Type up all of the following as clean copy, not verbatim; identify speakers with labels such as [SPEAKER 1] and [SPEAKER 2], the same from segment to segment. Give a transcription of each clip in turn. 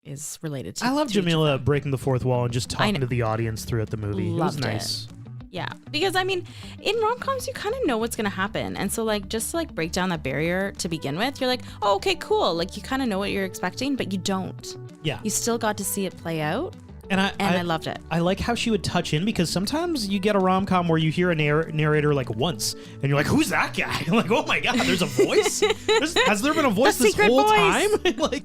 [SPEAKER 1] is related to.
[SPEAKER 2] I love
[SPEAKER 1] to each of
[SPEAKER 2] Jamila
[SPEAKER 1] them.
[SPEAKER 2] breaking the fourth wall and just talking to the audience throughout the movie.
[SPEAKER 1] Loved
[SPEAKER 2] it was nice.
[SPEAKER 1] Yeah, because I mean, in rom-coms, you kind of know what's gonna happen, and so like just to like break down that barrier to begin with, you're like, oh, okay, cool. Like you kind of know what you're expecting, but you don't.
[SPEAKER 2] Yeah.
[SPEAKER 1] You still got to see it play out,
[SPEAKER 2] And
[SPEAKER 1] I loved it.
[SPEAKER 2] I like how she would touch in, because sometimes you get a rom-com where you hear a narrator like once, and you're like, who's that guy? Like, oh my God, there's a voice? Has there been a voice
[SPEAKER 1] The
[SPEAKER 2] this
[SPEAKER 1] secret
[SPEAKER 2] whole
[SPEAKER 1] voice.
[SPEAKER 2] time? Like,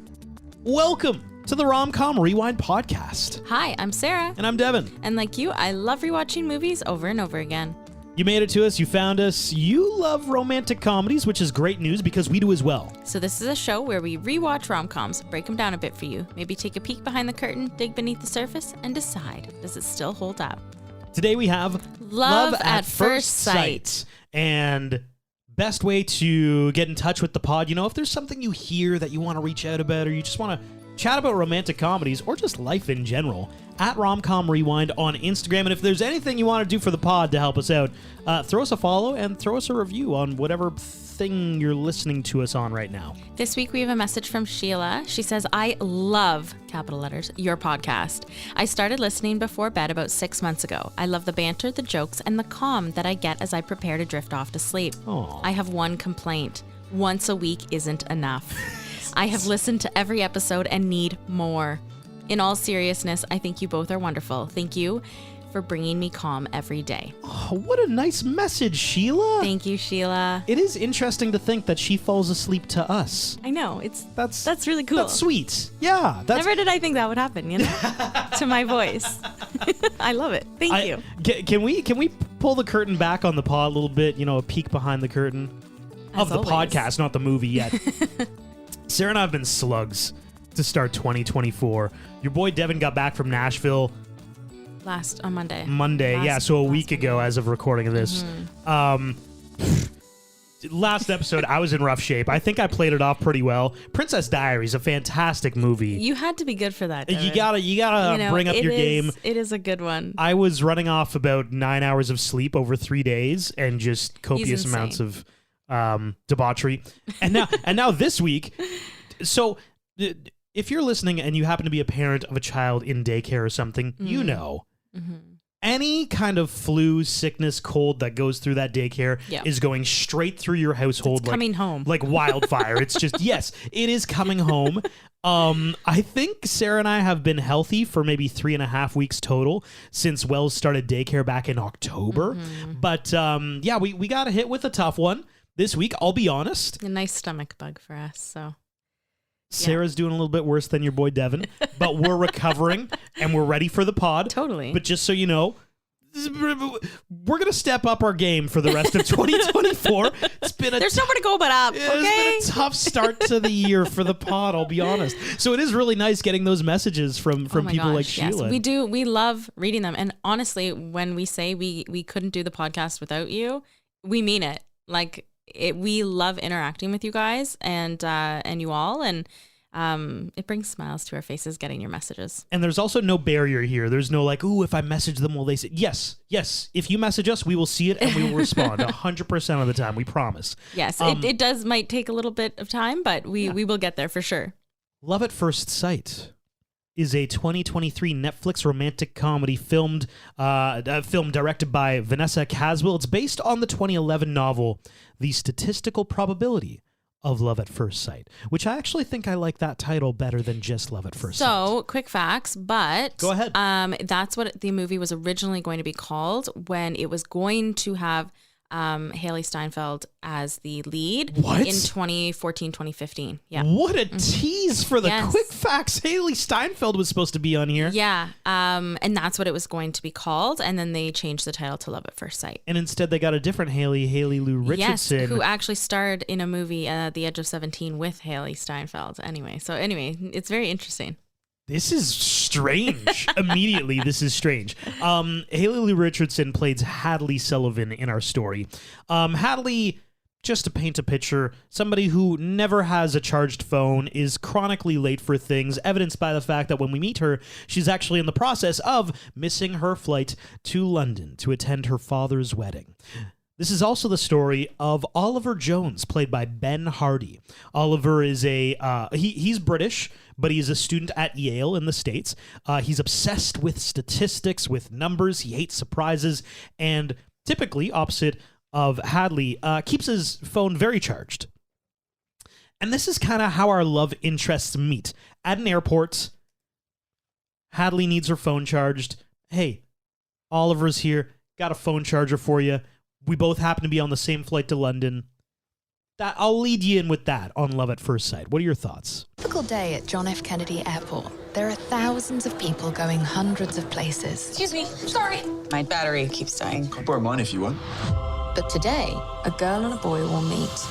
[SPEAKER 2] welcome to the Rom-Com Rewind podcast.
[SPEAKER 1] Hi, I'm Sarah,
[SPEAKER 2] And I'm Devin.
[SPEAKER 1] and like you, I love rewatching movies over and over again.
[SPEAKER 2] You made it to us. You found us. You love romantic comedies, which is great news because we do as well.
[SPEAKER 1] So this is a show where we rewatch rom-coms, break them down a bit for you, maybe take a peek behind the curtain, dig beneath the surface, and decide, does it still hold up?
[SPEAKER 2] Today we have
[SPEAKER 1] Love at First Sight.
[SPEAKER 2] And best way to get in touch with the pod, you know, if there's something you hear that you want to reach out about, or you just want to chat about romantic comedies or just life in general, at Romcom Rewind on Instagram. And if there's anything you want to do for the pod to help us out, throw us a follow and throw us a review on whatever thing you're listening to us on right now.
[SPEAKER 1] This week we have a message from Sheila. She says, I love, capital letters, your podcast. I started listening before bed about 6 months ago. I love the banter, the jokes, and the calm that I get as I prepare to drift off to sleep.
[SPEAKER 2] Aw.
[SPEAKER 1] I have one complaint. Once a week isn't enough. I have listened to every episode and need more. In all seriousness, I think you both are wonderful. Thank you for bringing me calm every day.
[SPEAKER 2] Oh, what a nice message, Sheila.
[SPEAKER 1] Thank you, Sheila.
[SPEAKER 2] It is interesting to think that she falls asleep to us.
[SPEAKER 1] I know, that's really cool.
[SPEAKER 2] That's sweet. Yeah. That's,
[SPEAKER 1] Never did I think that would happen, you know, to my voice. I love it. Thank you.
[SPEAKER 2] Can we pull the curtain back on the pod a little bit? You know, a peek behind the curtain of the
[SPEAKER 1] always.
[SPEAKER 2] podcast, not the movie yet. Sarah and I have been slugs to start 2024. Your boy Devin got back from Nashville
[SPEAKER 1] On Monday.
[SPEAKER 2] So a
[SPEAKER 1] last
[SPEAKER 2] week ago as of recording of this. Last episode, I was in rough shape. I think I played it off pretty well. Princess Diaries, a fantastic movie.
[SPEAKER 1] You had to be good for that.
[SPEAKER 2] You
[SPEAKER 1] Devin.
[SPEAKER 2] gotta
[SPEAKER 1] You know,
[SPEAKER 2] bring up
[SPEAKER 1] it
[SPEAKER 2] your
[SPEAKER 1] is-
[SPEAKER 2] game.
[SPEAKER 1] It is a good one.
[SPEAKER 2] I was running off about 9 hours of sleep over 3 days and just copious
[SPEAKER 1] insane.
[SPEAKER 2] amounts of debauchery. And now this week, so if you're listening and you happen to be a parent of a child in daycare or something, you know, any kind of flu, sickness, cold that goes through that daycare
[SPEAKER 1] Yeah.
[SPEAKER 2] is going straight through your household
[SPEAKER 1] It's coming home.
[SPEAKER 2] like wildfire. It's just, yes, it is coming home. I think Sarah and I have been healthy for maybe 3.5 weeks total since Wells started daycare back in October. But yeah, we got a hit with a tough one this week. I'll be honest.
[SPEAKER 1] A nice stomach bug for us. So
[SPEAKER 2] Sarah's doing a little bit worse than your boy Devin, but we're recovering and we're ready for the pod.
[SPEAKER 1] totally.
[SPEAKER 2] But just so you know, we're going to step up our game for the rest of 2024. It's been
[SPEAKER 1] There's nowhere to go but up. Okay.
[SPEAKER 2] It's been a tough start to the year for the pod, I'll be honest. So it is really nice getting those messages from
[SPEAKER 1] Oh my
[SPEAKER 2] people like
[SPEAKER 1] gosh, yes.
[SPEAKER 2] Sheila.
[SPEAKER 1] We do. We love reading them. And honestly, when we say we couldn't do the podcast without you, we mean it. Like we love interacting with you guys and you all, and it brings smiles to our faces getting your messages.
[SPEAKER 2] And there's also no barrier here. There's no like, ooh, if I message them, will they say yes? If you message us, we will see it and we will respond 100% of the time. We promise.
[SPEAKER 1] Yes, it might take a little bit of time, but we will get there for sure.
[SPEAKER 2] Love at First Sight is a 2023 Netflix romantic comedy film directed by Vanessa Caswell. It's based on the 2011 novel The Statistical Probability of Love at First Sight, which I actually think I like that title better than just Love at First Sight.
[SPEAKER 1] So, quick facts, but
[SPEAKER 2] Go ahead.
[SPEAKER 1] That's what the movie was originally going to be called when it was going to have Haley Steinfeld as the lead
[SPEAKER 2] What?
[SPEAKER 1] in 2014, 2015. Yeah.
[SPEAKER 2] What a tease for the
[SPEAKER 1] Yes.
[SPEAKER 2] quick facts. Haley Steinfeld was supposed to be on here.
[SPEAKER 1] Yeah. And that's what it was going to be called. And then they changed the title to Love at First Sight.
[SPEAKER 2] And instead they got a different Haley Lou Richardson.
[SPEAKER 1] Yes, who actually starred in a movie, The Edge of 17, with Haley Steinfeld. Anyway, it's very interesting.
[SPEAKER 2] This is strange. Immediately, this is strange. Haley Lou Richardson plays Hadley Sullivan in our story. Hadley, just to paint a picture, somebody who never has a charged phone, is chronically late for things, evidenced by the fact that when we meet her, she's actually in the process of missing her flight to London to attend her father's wedding. This is also the story of Oliver Jones, played by Ben Hardy. Oliver is he's British, but he's a student at Yale in the States. He's obsessed with statistics, with numbers. He hates surprises, and typically, opposite of Hadley, keeps his phone very charged. And this is kind of how our love interests meet. At an airport, Hadley needs her phone charged. Hey, Oliver's here. Got a phone charger for you. We both happen to be on the same flight to London. I'll lead you in with that on Love at First Sight. What are your thoughts?
[SPEAKER 3] Typical day at John F. Kennedy Airport. There are thousands of people going hundreds of places.
[SPEAKER 4] Excuse me, sorry. My battery keeps dying.
[SPEAKER 5] I'll borrow mine if you want.
[SPEAKER 3] But today, a girl and a boy will meet.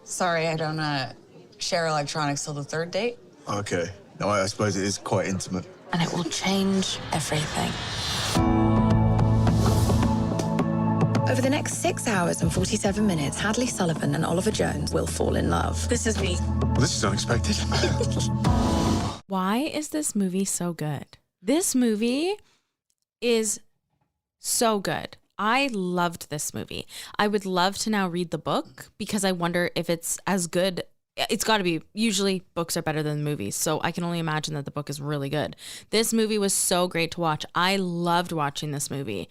[SPEAKER 4] Sorry, I don't share electronics till the third date.
[SPEAKER 5] Okay. No, I suppose it is quite intimate.
[SPEAKER 3] And it will change everything. Over the next 6 hours and 47 minutes, Hadley Sullivan and Oliver Jones will fall in love.
[SPEAKER 4] This is me.
[SPEAKER 5] Well, this is unexpected.
[SPEAKER 1] Why is this movie so good? This movie is so good. I loved this movie. I would love to now read the book because I wonder if it's as good. It's got to be. Usually books are better than movies, so I can only imagine that the book is really good. This movie was so great to watch. I loved watching this movie.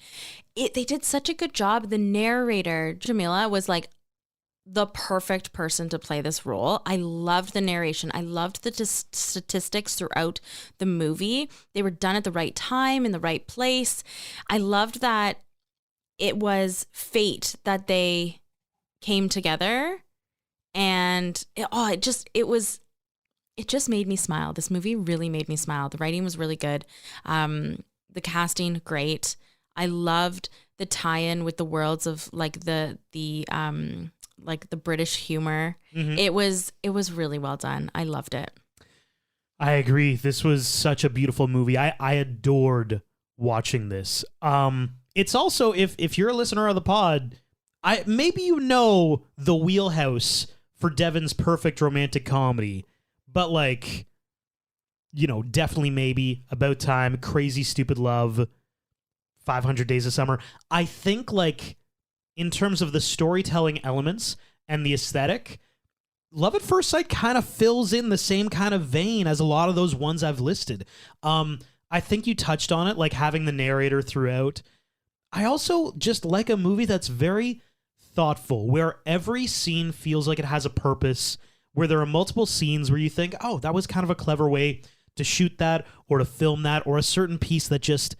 [SPEAKER 1] They did such a good job. The narrator, Jamila, was like the perfect person to play this role. I loved the narration. I loved the statistics throughout the movie. They were done at the right time, in the right place. I loved that it was fate that they came together. And it just made me smile. This movie really made me smile. The writing was really good. The casting, great. I loved the tie-in with the worlds of like the British humor. Mm-hmm. It was really well done. I loved it.
[SPEAKER 2] I agree. This was such a beautiful movie. I adored watching this. It's also, if you're a listener of the pod, maybe you know the wheelhouse for Devin's perfect romantic comedy, but like, you know, definitely maybe About Time, Crazy Stupid Love, 500 Days of Summer. I think like in terms of the storytelling elements and the aesthetic, Love at First Sight kind of fills in the same kind of vein as a lot of those ones I've listed. I think you touched on it, like having the narrator throughout. I also just like a movie that's very thoughtful, where every scene feels like it has a purpose, where there are multiple scenes where you think, oh, that was kind of a clever way to shoot that or to film that, or a certain piece that just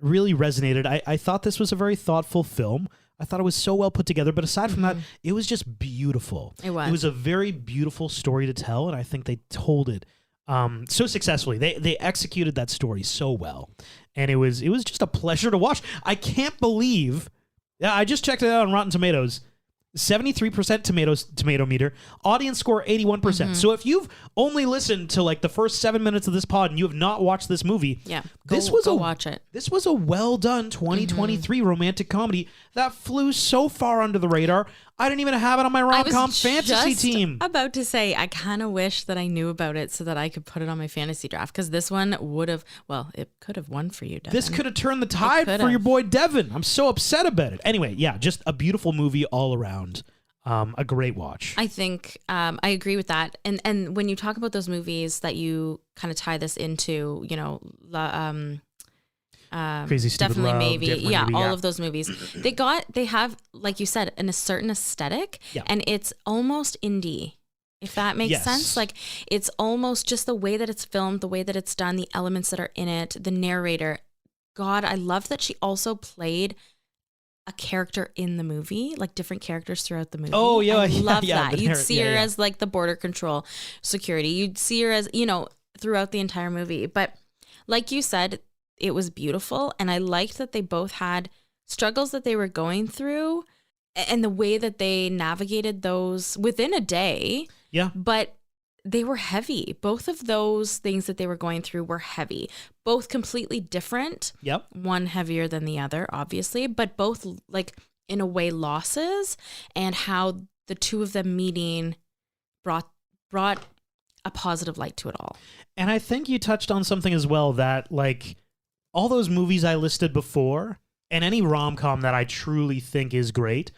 [SPEAKER 2] really resonated. I thought this was a very thoughtful film. I thought it was so well put together, but aside from that, it was just beautiful. It was a very beautiful story to tell, and I think they told it so successfully. They executed that story so well, and it was just a pleasure to watch. I can't believe. Yeah, I just checked it out on Rotten Tomatoes. 73% tomato meter, audience score 81%. Mm-hmm. So if you've only listened to like the first 7 minutes of this pod and you have not watched this movie,
[SPEAKER 1] go watch it.
[SPEAKER 2] This was a well done 2023 romantic comedy that flew so far under the radar. I didn't even have it on my rom-com fantasy team.
[SPEAKER 1] About to say, I kind of wish that I knew about it so that I could put it on my fantasy draft, because this one would have, well, it could have won for you, Devin.
[SPEAKER 2] This could have turned the tide for your boy Devin. I'm so upset about it. Anyway, yeah, just a beautiful movie all around. A great watch.
[SPEAKER 1] I think I agree with that. And when you talk about those movies that you kind of tie this into, you know,
[SPEAKER 2] Crazy Stupid
[SPEAKER 1] definitely
[SPEAKER 2] Love,
[SPEAKER 1] maybe all of those movies, they have, like you said, a certain aesthetic, and it's almost indie, if that makes sense. Like, it's almost just the way that it's filmed, the way that it's done, the elements that are in it, the narrator. God, I love that she also played a character in the movie, like different characters throughout the movie.
[SPEAKER 2] Oh yeah,
[SPEAKER 1] I love
[SPEAKER 2] yeah,
[SPEAKER 1] that. You'd see her as like the border control security. You'd see her as, you know, throughout the entire movie. But like you said, it was beautiful, and I liked that they both had struggles that they were going through, and the way that they navigated those within a day.
[SPEAKER 2] Yeah.
[SPEAKER 1] But they were heavy. Both of those things that they were going through were heavy. Both completely different.
[SPEAKER 2] Yep.
[SPEAKER 1] One heavier than the other, obviously, but both, like, in a way, losses, and how the two of them meeting brought a positive light to it all.
[SPEAKER 2] And I think you touched on something as well, that like all those movies I listed before, and any rom-com that I truly think is great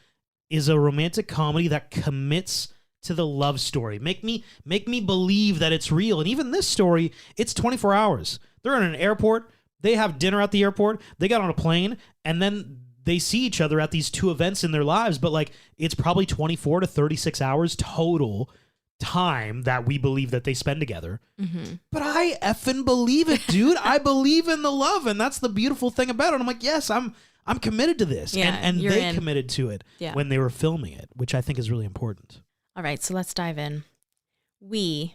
[SPEAKER 2] is a romantic comedy that commits to the love story. Make me believe that it's real. And even this story, it's 24 hours. They're in an airport. They have dinner at the airport. They got on a plane, and then they see each other at these two events in their lives. But like, it's probably 24 to 36 hours total time that we believe that they spend together. Mm-hmm. But I effing believe it, dude. I believe in the love, and that's the beautiful thing about it. I'm like, yes, I'm committed to this.
[SPEAKER 1] Yeah,
[SPEAKER 2] and
[SPEAKER 1] you're
[SPEAKER 2] they
[SPEAKER 1] in.
[SPEAKER 2] committed to it when they were filming it, which I think is really important.
[SPEAKER 1] All right, so let's dive in. We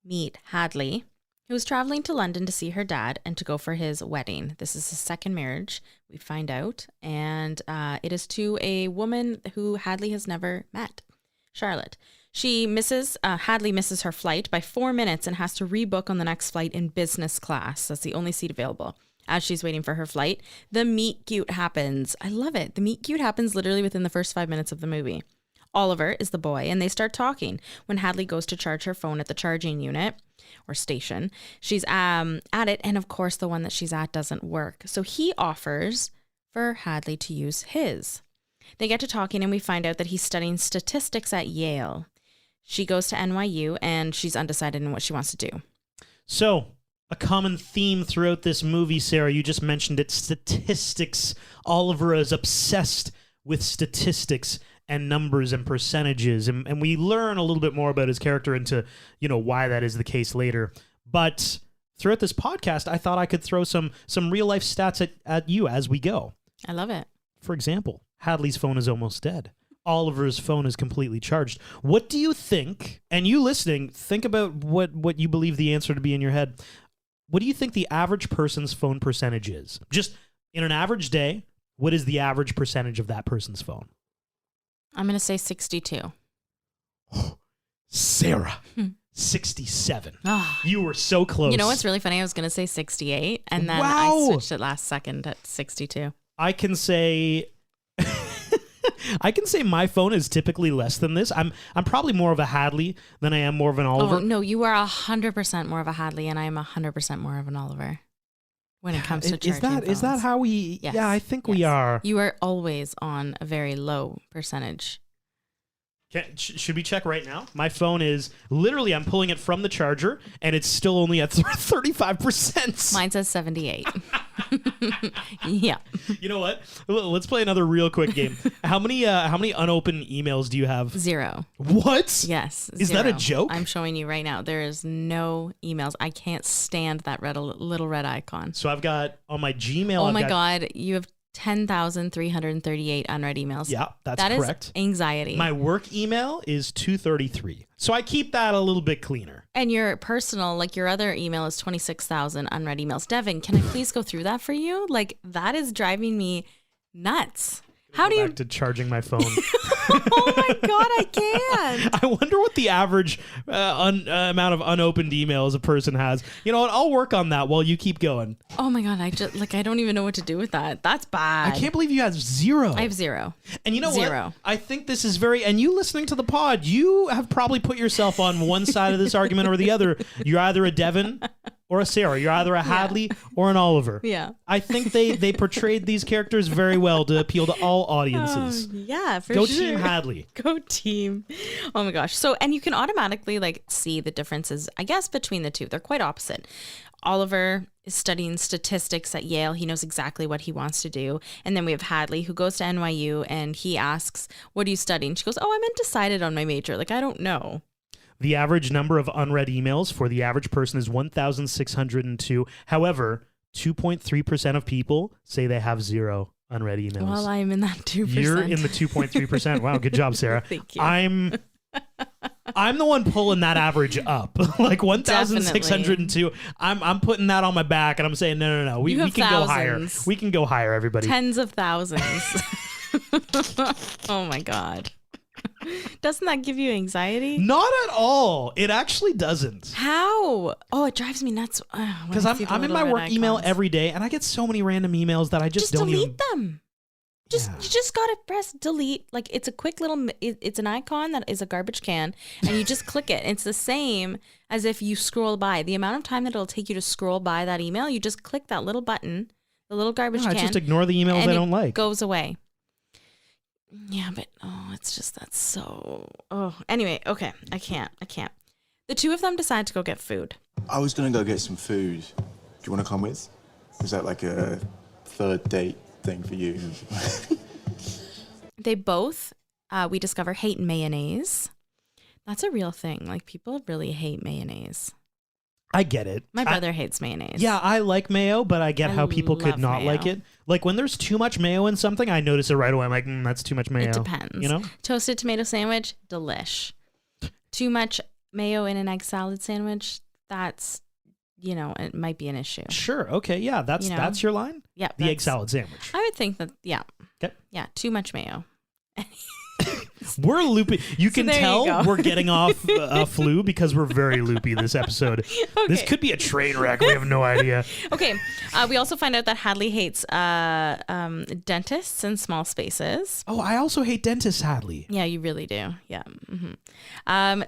[SPEAKER 1] meet Hadley, who is traveling to London to see her dad and to go for his wedding. This is his second marriage, we find out. And it is to a woman who Hadley has never met, Charlotte. Hadley misses her flight by 4 minutes and has to rebook on the next flight in business class. That's the only seat available. As she's waiting for her flight, the meet cute happens. I love it. The meet cute happens literally within the first 5 minutes of the movie. Oliver is the boy, and they start talking when Hadley goes to charge her phone at the charging unit or station. She's at it, and of course the one that she's at doesn't work. So he offers for Hadley to use his. They get to talking, and we find out that he's studying statistics at Yale. She goes to NYU, and she's undecided in what she wants to do.
[SPEAKER 2] So, a common theme throughout this movie, Sarah, you just mentioned it, statistics. Oliver is obsessed with statistics and numbers and percentages, and we learn a little bit more about his character into, why that is the case later. But throughout this podcast, I thought I could throw some real life stats at you as we go.
[SPEAKER 1] I love it.
[SPEAKER 2] For example, Hadley's phone is almost dead. Oliver's phone is completely charged. What do you think, and you listening, think about what you believe the answer to be in your head. What do you think the average person's phone percentage is? Just in an average day, what is the average percentage of that person's phone?
[SPEAKER 1] I'm going to say 62.
[SPEAKER 2] Sarah, 67.
[SPEAKER 1] Oh.
[SPEAKER 2] You were so close.
[SPEAKER 1] You know what's really funny? I was going to say 68, and then
[SPEAKER 2] Wow.
[SPEAKER 1] I switched it last second at 62.
[SPEAKER 2] I can say my phone is typically less than this. I'm probably more of a Hadley than I am more of an Oliver.
[SPEAKER 1] Oh, no, you are 100% more of a Hadley, and I am 100% more of an Oliver when it comes to charging
[SPEAKER 2] Is that
[SPEAKER 1] phones.
[SPEAKER 2] how we...
[SPEAKER 1] Yes.
[SPEAKER 2] Yeah, I think we are.
[SPEAKER 1] You are always on a very low percentage.
[SPEAKER 2] Should we check right now? My phone is literally, I'm pulling it from the charger, and it's still only at 35%.
[SPEAKER 1] Mine says 78. Yeah.
[SPEAKER 2] You know what? Let's play another real quick game. How many unopened emails do you have?
[SPEAKER 1] 0.
[SPEAKER 2] What?
[SPEAKER 1] Yes.
[SPEAKER 2] Is that a
[SPEAKER 1] 0.
[SPEAKER 2] joke?
[SPEAKER 1] I'm showing you right now. There is no emails. I can't stand that little red icon.
[SPEAKER 2] So I've got on my Gmail.
[SPEAKER 1] Oh my God. You have 10,338 unread emails.
[SPEAKER 2] Yeah, that's
[SPEAKER 1] that
[SPEAKER 2] correct.
[SPEAKER 1] Is anxiety.
[SPEAKER 2] My work email is 233. So I keep that a little bit cleaner.
[SPEAKER 1] And your personal, like your other email is 26,000 unread emails. Devin, can I please go through that for you? Like, that is driving me nuts. How do you...
[SPEAKER 2] Back to charging my phone.
[SPEAKER 1] Oh my God, I can't.
[SPEAKER 2] I wonder what the average amount of unopened emails a person has. You know what? I'll work on that while you keep going.
[SPEAKER 1] Oh my God, I don't even know what to do with that. That's bad.
[SPEAKER 2] I can't believe you have 0.
[SPEAKER 1] I have 0.
[SPEAKER 2] And you know
[SPEAKER 1] 0.
[SPEAKER 2] what? I think this is and you listening to the pod, you have probably put yourself on one side of this argument or the other. You're either a Devin or a Sarah. You're either a Hadley or an Oliver.
[SPEAKER 1] Yeah.
[SPEAKER 2] I think they portrayed these characters very well to appeal to all audiences.
[SPEAKER 1] Yeah, for
[SPEAKER 2] Go
[SPEAKER 1] sure.
[SPEAKER 2] Team Hadley.
[SPEAKER 1] Go team. Oh my gosh. So, and you can automatically see the differences, I guess, between the two. They're quite opposite. Oliver is studying statistics at Yale. He knows exactly what he wants to do. And then we have Hadley, who goes to NYU, and he asks, "What are you studying?" She goes, "Oh, I'm undecided on my major. I don't know."
[SPEAKER 2] The average number of unread emails for the average person is 1,602. However, 2.3% of people say they have 0 unread emails.
[SPEAKER 1] Well, I'm in that 2%.
[SPEAKER 2] You're in the 2.3%. Wow, good job, Sarah.
[SPEAKER 1] Thank you.
[SPEAKER 2] I'm the one pulling that average up. Like 1,602. I'm putting that on my back, and I'm saying no. We can go higher. We can go higher, everybody.
[SPEAKER 1] Tens of thousands. Oh my God. Doesn't that give you anxiety?
[SPEAKER 2] Not at all. It actually doesn't.
[SPEAKER 1] How? Oh, it drives me nuts.
[SPEAKER 2] Because I'm in my work email every day, and I get so many random emails that I just don't
[SPEAKER 1] delete them. You just gotta press delete. Like, it's a quick little. It's an icon that is a garbage can, and you just click it. It's the same as if you scroll by. The amount of time that it'll take you to scroll by that email, you just click that little button The little garbage
[SPEAKER 2] No, I
[SPEAKER 1] can.
[SPEAKER 2] just ignore the emails
[SPEAKER 1] and
[SPEAKER 2] I
[SPEAKER 1] it
[SPEAKER 2] don't like.
[SPEAKER 1] goes away. Yeah, but it's just that's so. Anyway, okay, I can't. The two of them decide to go get food.
[SPEAKER 5] I was gonna go get some food. Do you want to come with? Was that like a third date thing for you?
[SPEAKER 1] They both, we discover, hate mayonnaise. That's a real thing. Like, people really hate mayonnaise.
[SPEAKER 2] I get it.
[SPEAKER 1] My brother hates mayonnaise.
[SPEAKER 2] Yeah, I like mayo, but I get how people could
[SPEAKER 1] love
[SPEAKER 2] not
[SPEAKER 1] mayo.
[SPEAKER 2] like it. Like when there's too much mayo in something, I notice it right away. I'm like, that's too much mayo.
[SPEAKER 1] It depends.
[SPEAKER 2] You know?
[SPEAKER 1] Toasted tomato sandwich, delish. Too much mayo in an egg salad sandwich, that's, it might be an issue.
[SPEAKER 2] Sure. Okay. Yeah. That's your line.
[SPEAKER 1] Yeah.
[SPEAKER 2] The egg salad sandwich.
[SPEAKER 1] I would think that, yeah.
[SPEAKER 2] Okay.
[SPEAKER 1] Yeah, too much mayo.
[SPEAKER 2] We're loopy. You can
[SPEAKER 1] there you
[SPEAKER 2] tell
[SPEAKER 1] go.
[SPEAKER 2] we're getting off a flu because we're very loopy this episode.
[SPEAKER 1] Okay.
[SPEAKER 2] This could be a train wreck. We have no idea.
[SPEAKER 1] Okay. We also find out that Hadley hates dentists in small spaces.
[SPEAKER 2] Oh, I also hate dentists, Hadley.
[SPEAKER 1] Yeah, you really do. Yeah.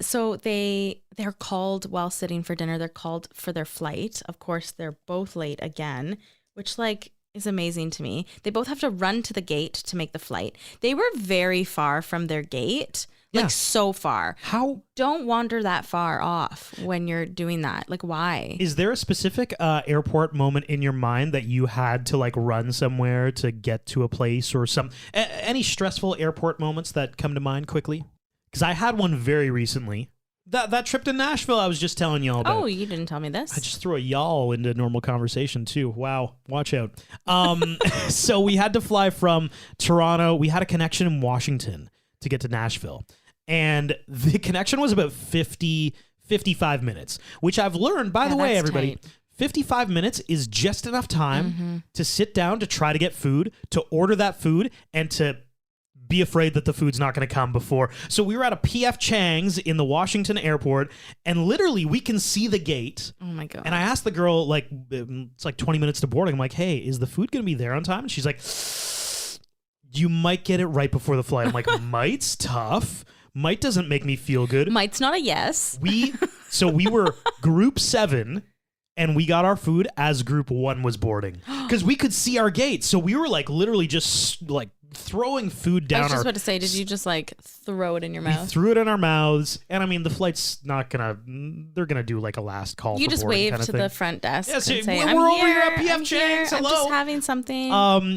[SPEAKER 1] So they're called while sitting for dinner. They're called for their flight. Of course, they're both late again, which is amazing to me. They both have to run to the gate to make the flight. They were very far from their gate,
[SPEAKER 2] Yeah.
[SPEAKER 1] so far.
[SPEAKER 2] How
[SPEAKER 1] Don't wander that far off when you're doing that. Like, why?
[SPEAKER 2] is there a specific airport moment in your mind that you had to run somewhere to get to a place or any stressful airport moments that come to mind quickly? Because I had one very recently. That trip to Nashville I was just telling y'all about.
[SPEAKER 1] Oh, you didn't tell me this.
[SPEAKER 2] I just threw a y'all into normal conversation too. Wow, watch out. So we had to fly from Toronto. We had a connection in Washington to get to Nashville. And the connection was about 55 minutes, which I've learned, by the way,
[SPEAKER 1] that's
[SPEAKER 2] everybody,
[SPEAKER 1] tight.
[SPEAKER 2] 55 minutes is just enough time to sit down, to try to get food, to order that food, and to be afraid that the food's not going to come before. So we were at a PF Chang's in the Washington airport, and literally we can see the gate.
[SPEAKER 1] Oh my God.
[SPEAKER 2] And I asked the girl, it's 20 minutes to boarding. I'm like, hey, is the food going to be there on time? And she's like, you might get it right before the flight. I'm like, might's tough. Might doesn't make me feel good.
[SPEAKER 1] Might's not a yes.
[SPEAKER 2] We were group 7, and we got our food as group 1 was boarding because we could see our gate. So we were literally just throwing food down
[SPEAKER 1] I was just
[SPEAKER 2] our.
[SPEAKER 1] about to say, did you just throw it in your
[SPEAKER 2] We
[SPEAKER 1] mouth?
[SPEAKER 2] threw it in our mouths, and I mean the flight's not gonna. They're gonna do a last call.
[SPEAKER 1] You
[SPEAKER 2] for
[SPEAKER 1] just
[SPEAKER 2] boarding
[SPEAKER 1] wave
[SPEAKER 2] kind of
[SPEAKER 1] to
[SPEAKER 2] thing.
[SPEAKER 1] the front desk
[SPEAKER 2] Yeah,
[SPEAKER 1] and
[SPEAKER 2] say,
[SPEAKER 1] say,
[SPEAKER 2] we're
[SPEAKER 1] I'm
[SPEAKER 2] over
[SPEAKER 1] here,
[SPEAKER 2] here at PF
[SPEAKER 1] I'm here,
[SPEAKER 2] Chang's,
[SPEAKER 1] I'm
[SPEAKER 2] hello."
[SPEAKER 1] just having something.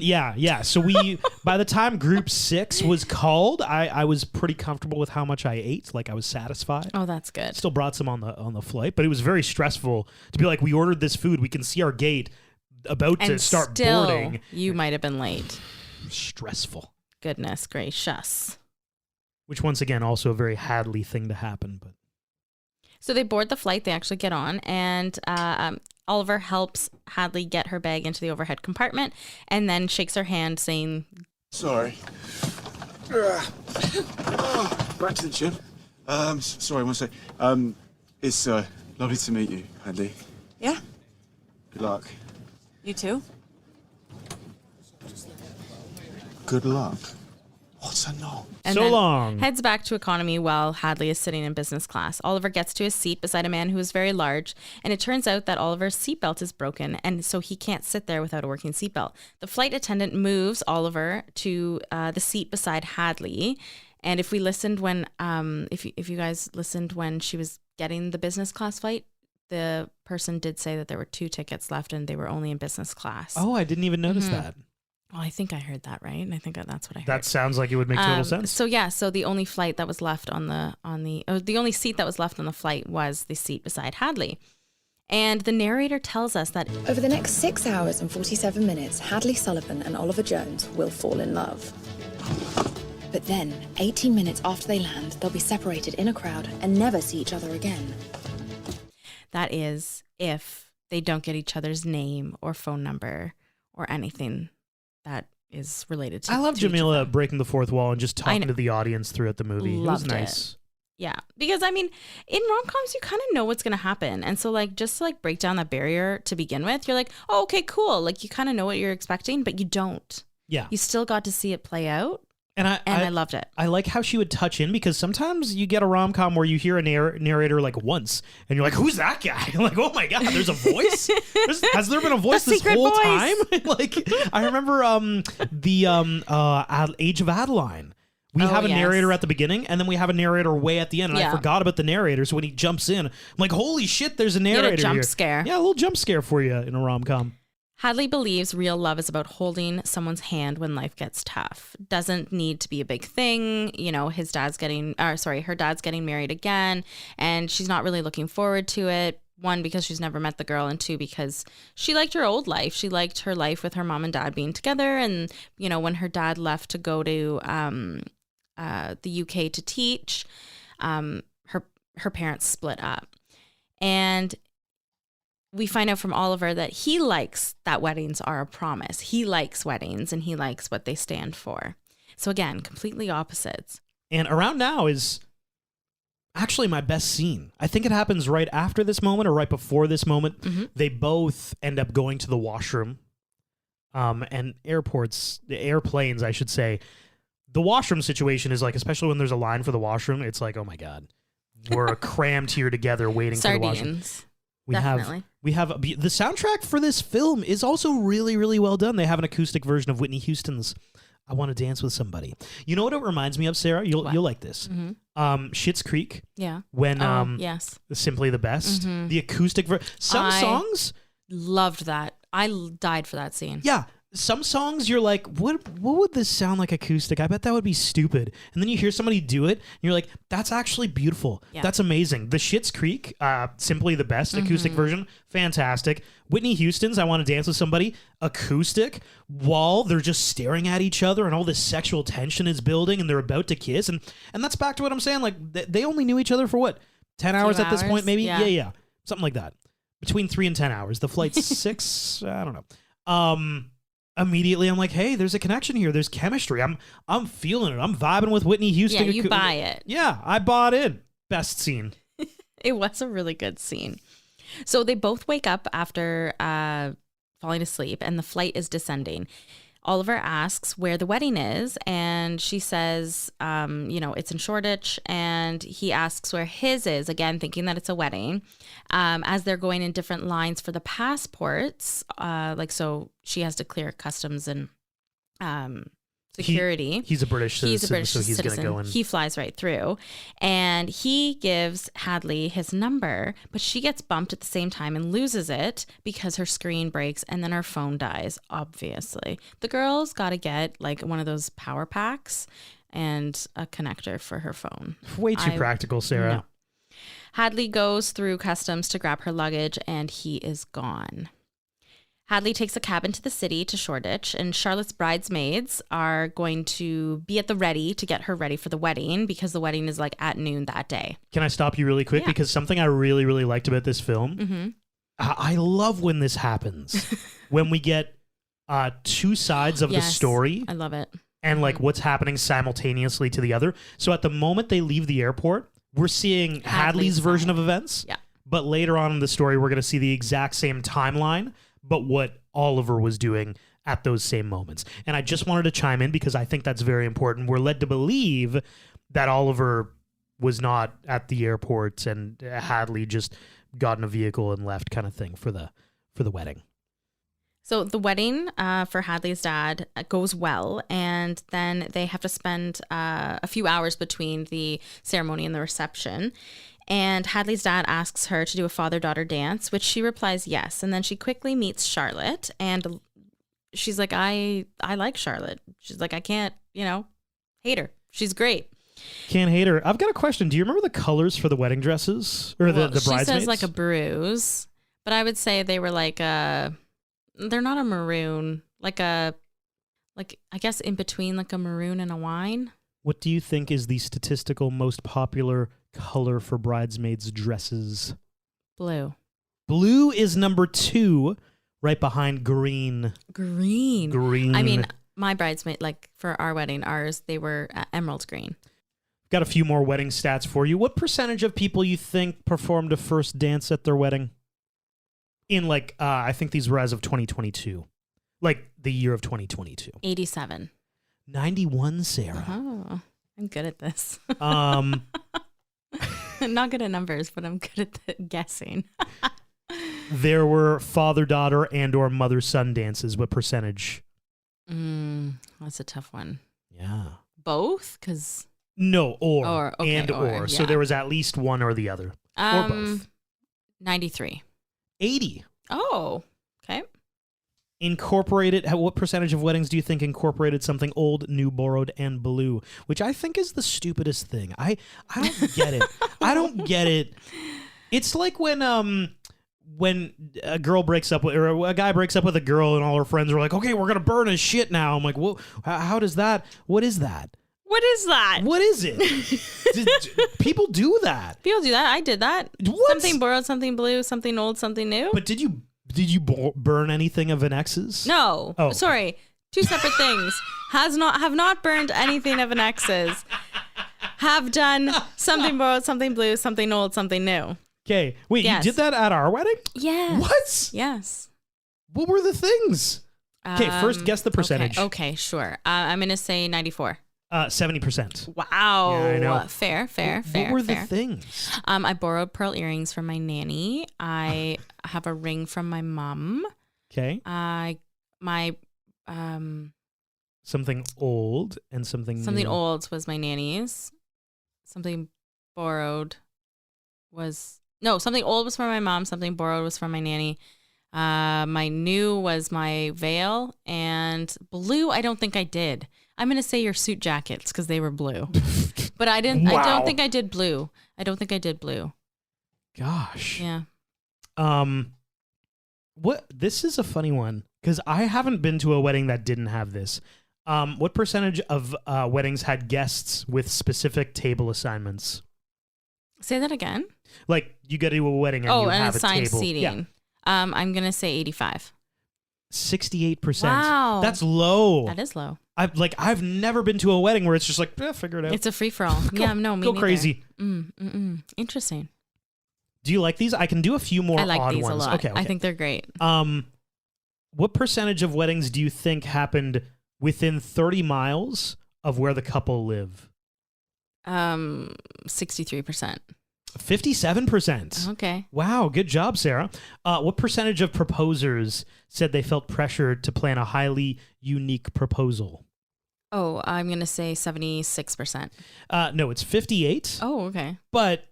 [SPEAKER 2] Yeah. So we, by the time group 6 was called, I was pretty comfortable with how much I ate. I was satisfied.
[SPEAKER 1] Oh, that's good.
[SPEAKER 2] Still brought some on the flight, but it was very stressful to be we ordered this food. We can see our gate about to
[SPEAKER 1] And
[SPEAKER 2] start
[SPEAKER 1] still,
[SPEAKER 2] boarding.
[SPEAKER 1] you might have been late.
[SPEAKER 2] Stressful.
[SPEAKER 1] Goodness gracious.
[SPEAKER 2] Which once again, also a very Hadley thing to happen. But
[SPEAKER 1] So they board the flight. They actually get on, and Oliver helps Hadley get her bag into the overhead compartment, and then shakes her hand, saying,
[SPEAKER 5] Sorry. Back to the gym. Sorry, one sec. It's lovely to meet you, Hadley.
[SPEAKER 4] Yeah,
[SPEAKER 5] Good luck.
[SPEAKER 4] you too.
[SPEAKER 5] Good luck. What's a no?
[SPEAKER 1] and
[SPEAKER 2] So
[SPEAKER 1] then
[SPEAKER 2] long.
[SPEAKER 1] heads back to economy while Hadley is sitting in business class. Oliver gets to his seat beside a man who is very large, and it turns out that Oliver's seatbelt is broken, and so he can't sit there without a working seatbelt. The flight attendant moves Oliver to the seat beside Hadley, and if we listened when, if you guys listened when she was getting the business class flight, the person did say that there were 2 tickets left, and they were only in business class.
[SPEAKER 2] oh, I didn't even notice that.
[SPEAKER 1] Well, I think I heard that right, and I think that's what I heard.
[SPEAKER 2] That sounds like it would make total sense.
[SPEAKER 1] So the only flight that was left the only seat that was left on the flight was the seat beside Hadley. And the narrator tells us that
[SPEAKER 3] Over the next 6 hours and 47 minutes, Hadley Sullivan and Oliver Jones will fall in love. But then, 18 minutes after they land, they'll be separated in a crowd and never see each other again.
[SPEAKER 1] that is if they don't get each other's name or phone number or anything that is related to
[SPEAKER 2] I love
[SPEAKER 1] to each of
[SPEAKER 2] Jamila
[SPEAKER 1] them.
[SPEAKER 2] breaking the fourth wall and just talking
[SPEAKER 1] know.
[SPEAKER 2] to the audience throughout the movie.
[SPEAKER 1] Loved
[SPEAKER 2] it
[SPEAKER 1] it.
[SPEAKER 2] was nice.
[SPEAKER 1] Yeah, because I mean, in rom-coms, you kind of know what's going to happen. And so just to break down that barrier to begin with, you're like, oh, okay, cool. You kind of know what you're expecting, but you don't.
[SPEAKER 2] Yeah.
[SPEAKER 1] You still got to see it play out.
[SPEAKER 2] And
[SPEAKER 1] I loved it.
[SPEAKER 2] I like how she would touch in, because sometimes you get a rom-com where you hear a narrator like once and you're like, who's that guy? I'm like, oh my God, there's a voice? Has there been a voice this whole time? Like, I remember Age of Adeline. We have a narrator at the beginning, and then we have a narrator way at the end, and I forgot about the narrator, so when he jumps in, I'm like, holy shit, there's a narrator
[SPEAKER 1] Get a jump
[SPEAKER 2] here.
[SPEAKER 1] scare.
[SPEAKER 2] Yeah, a little jump scare for you in a rom-com.
[SPEAKER 1] Hadley believes real love is about holding someone's hand when life gets tough. Doesn't need to be a big thing. You know, her dad's getting married again, and she's not really looking forward to it. One, because she's never met the girl, and two, because she liked her old life. She liked her life with her mom and dad being together, and, you know, when her dad left to go to the UK to teach, her parents split up. And we find out from Oliver that he likes that weddings are a promise. He likes weddings, and he likes what they stand for. So again, completely opposites.
[SPEAKER 2] And Around Now is actually my best scene. I think it happens right after this moment or right before this moment.
[SPEAKER 1] Mm-hmm.
[SPEAKER 2] They both end up going to the washroom. And airplanes, I should say. The washroom situation is like, especially when there's a line for the washroom, it's like, oh my God, we're crammed here together waiting for the washroom.
[SPEAKER 1] Sardines.
[SPEAKER 2] The soundtrack for this film is also really, really well done. They have an acoustic version of Whitney Houston's "I Want to Dance with Somebody." You know what it reminds me of, Sarah? You'll like this.
[SPEAKER 1] Mm-hmm.
[SPEAKER 2] Schitt's Creek.
[SPEAKER 1] Yeah.
[SPEAKER 2] When
[SPEAKER 1] yes,
[SPEAKER 2] Simply the Best.
[SPEAKER 1] Mm-hmm.
[SPEAKER 2] The acoustic some songs
[SPEAKER 1] loved that. I died for that scene.
[SPEAKER 2] Yeah. Some songs you're like, what would this sound like acoustic? I bet that would be stupid. And then you hear somebody do it, and you're like, that's actually beautiful. Yeah. That's amazing. The Schitt's Creek, Simply the Best acoustic version, fantastic. Whitney Houston's I Want to Dance with Somebody, acoustic, while they're just staring at each other and all this sexual tension is building and they're about to kiss. And that's back to what I'm saying. Like, they only knew each other for what? 10 hours at this point, maybe? Yeah. Something like that. Between 3 and 10 hours. The flight's 6, I don't know. Immediately I'm like, hey, there's a connection here. There's chemistry. I'm feeling it. I'm vibing with Whitney Houston.
[SPEAKER 1] Yeah, you buy it.
[SPEAKER 2] Yeah, I bought in. Best scene.
[SPEAKER 1] It was a really good scene. So they both wake up after falling asleep, and the flight is descending. Oliver asks where the wedding is, and she says, it's in Shoreditch, and he asks where his is, again, thinking that it's a wedding. As they're going in different lines for the passports, so she has to clear customs and security.
[SPEAKER 2] He's a British citizen, so he's going to go in.
[SPEAKER 1] He flies right through, and he gives Hadley his number, but she gets bumped at the same time and loses it because her screen breaks and then her phone dies, obviously. The girl's got to get like one of those power packs and a connector for her phone.
[SPEAKER 2] Way too practical, Sarah.
[SPEAKER 1] No. Hadley goes through customs to grab her luggage, and he is gone. Hadley takes a cab into the city to Shoreditch, and Charlotte's bridesmaids are going to be at the ready to get her ready for the wedding, because the wedding is like at noon that day.
[SPEAKER 2] Can I stop you really quick?
[SPEAKER 1] Yeah.
[SPEAKER 2] Because something I really, really liked about this film,
[SPEAKER 1] Mm-hmm.
[SPEAKER 2] I love when this happens. When we get 2 sides of the story.
[SPEAKER 1] I love it.
[SPEAKER 2] And like what's happening simultaneously to the other. So at the moment they leave the airport, we're seeing Hadley's version of events.
[SPEAKER 1] Yeah.
[SPEAKER 2] But later on in the story, we're going to see the exact same timeline, but what Oliver was doing at those same moments. And I just wanted to chime in because I think that's very important. We're led to believe that Oliver was not at the airport and Hadley just got in a vehicle and left, kind of thing, for the wedding.
[SPEAKER 1] So the wedding for Hadley's dad goes well, and then they have to spend a few hours between the ceremony and the reception. And Hadley's dad asks her to do a father-daughter dance, which she replies yes. And then she quickly meets Charlotte, and she's like, I like Charlotte. She's like, I can't, hate her. She's great.
[SPEAKER 2] Can't hate her. I've got a question. Do you remember the colors for the wedding dresses? Or the bridesmaids? She
[SPEAKER 1] says like a bruise, but I would say they were like they're not a maroon, I guess in between like a maroon and a wine.
[SPEAKER 2] What do you think is the statistical most popular color for bridesmaids' dresses?
[SPEAKER 1] Blue.
[SPEAKER 2] Blue is number 2, right behind green.
[SPEAKER 1] Green. I mean, my bridesmaid, like for our wedding, they were emerald green.
[SPEAKER 2] Got a few more wedding stats for you. What percentage of people you think performed a first dance at their wedding? In I think these were as of 2022. Like the year of 2022.
[SPEAKER 1] 87.
[SPEAKER 2] 91, Sarah.
[SPEAKER 1] Oh, I'm good at this.
[SPEAKER 2] Um,
[SPEAKER 1] I'm not good at numbers, but I'm good at guessing.
[SPEAKER 2] there were father-daughter and or mother-son dances. What percentage?
[SPEAKER 1] That's a tough one.
[SPEAKER 2] Yeah.
[SPEAKER 1] Both? Because...
[SPEAKER 2] No,
[SPEAKER 1] Okay,
[SPEAKER 2] and or. So
[SPEAKER 1] yeah.
[SPEAKER 2] there was at least one or the other. Or both.
[SPEAKER 1] 93.
[SPEAKER 2] 80.
[SPEAKER 1] Oh, okay.
[SPEAKER 2] Incorporated, what percentage of weddings do you think incorporated something old, new, borrowed, and blue? Which I think is the stupidest thing. I don't get it. I don't get it. It's like when a girl breaks up with, or a guy breaks up with a girl and all her friends are like, okay, we're going to burn his shit now. I'm like, well, how does that, what is that?
[SPEAKER 1] What is that?
[SPEAKER 2] What is it? People do that.
[SPEAKER 1] People do that. I did that.
[SPEAKER 2] What?
[SPEAKER 1] Something borrowed, something blue, something old, something new.
[SPEAKER 2] But did you burn anything of an ex's?
[SPEAKER 1] No.
[SPEAKER 2] Oh.
[SPEAKER 1] Sorry. Two separate things. Have not burned anything of an ex's. Have done something borrowed, something blue, something old, something new.
[SPEAKER 2] Okay. Wait,
[SPEAKER 1] Yes.
[SPEAKER 2] You did that at our wedding?
[SPEAKER 1] Yes.
[SPEAKER 2] What?
[SPEAKER 1] Yes.
[SPEAKER 2] What were the things? Okay, first guess the percentage.
[SPEAKER 1] Okay, sure. I'm going to say 94.
[SPEAKER 2] 70%.
[SPEAKER 1] Wow.
[SPEAKER 2] Yeah, I know.
[SPEAKER 1] Fair.
[SPEAKER 2] What were the things?
[SPEAKER 1] I borrowed pearl earrings from my nanny. I have a ring from my mom.
[SPEAKER 2] Okay. Something old and something
[SPEAKER 1] Something
[SPEAKER 2] new.
[SPEAKER 1] old was my nanny's. Something borrowed was... No, something old was from my mom. Something borrowed was from my nanny. My new was my veil. And blue, I don't think I did. I'm going to say your suit jackets because they were blue. But I didn't...
[SPEAKER 2] Wow.
[SPEAKER 1] I don't think I did blue.
[SPEAKER 2] Gosh.
[SPEAKER 1] Yeah.
[SPEAKER 2] What? This is a funny one because I haven't been to a wedding that didn't have this. What percentage of weddings had guests with specific table assignments?
[SPEAKER 1] Say that again.
[SPEAKER 2] Like you go to a wedding and you
[SPEAKER 1] and
[SPEAKER 2] have a
[SPEAKER 1] assigned
[SPEAKER 2] table.
[SPEAKER 1] seating.
[SPEAKER 2] Yeah.
[SPEAKER 1] I'm going to say 85.
[SPEAKER 2] 68%.
[SPEAKER 1] Wow.
[SPEAKER 2] That's low.
[SPEAKER 1] That is low.
[SPEAKER 2] I've never been to a wedding where it's just like, figure it out.
[SPEAKER 1] It's a free-for-all. Yeah, no, me
[SPEAKER 2] Go
[SPEAKER 1] neither.
[SPEAKER 2] crazy.
[SPEAKER 1] Interesting.
[SPEAKER 2] Do you like these? I can do a few more
[SPEAKER 1] I like
[SPEAKER 2] odd
[SPEAKER 1] these
[SPEAKER 2] ones.
[SPEAKER 1] a lot.
[SPEAKER 2] Okay.
[SPEAKER 1] I think they're great.
[SPEAKER 2] What percentage of weddings do you think happened within 30 miles of where the couple live?
[SPEAKER 1] 63%.
[SPEAKER 2] 57%.
[SPEAKER 1] Okay.
[SPEAKER 2] Wow, good job, Sarah. What percentage of proposers said they felt pressured to plan a highly unique proposal?
[SPEAKER 1] Oh, I'm going to say 76%.
[SPEAKER 2] No, it's 58.
[SPEAKER 1] Oh, okay.
[SPEAKER 2] But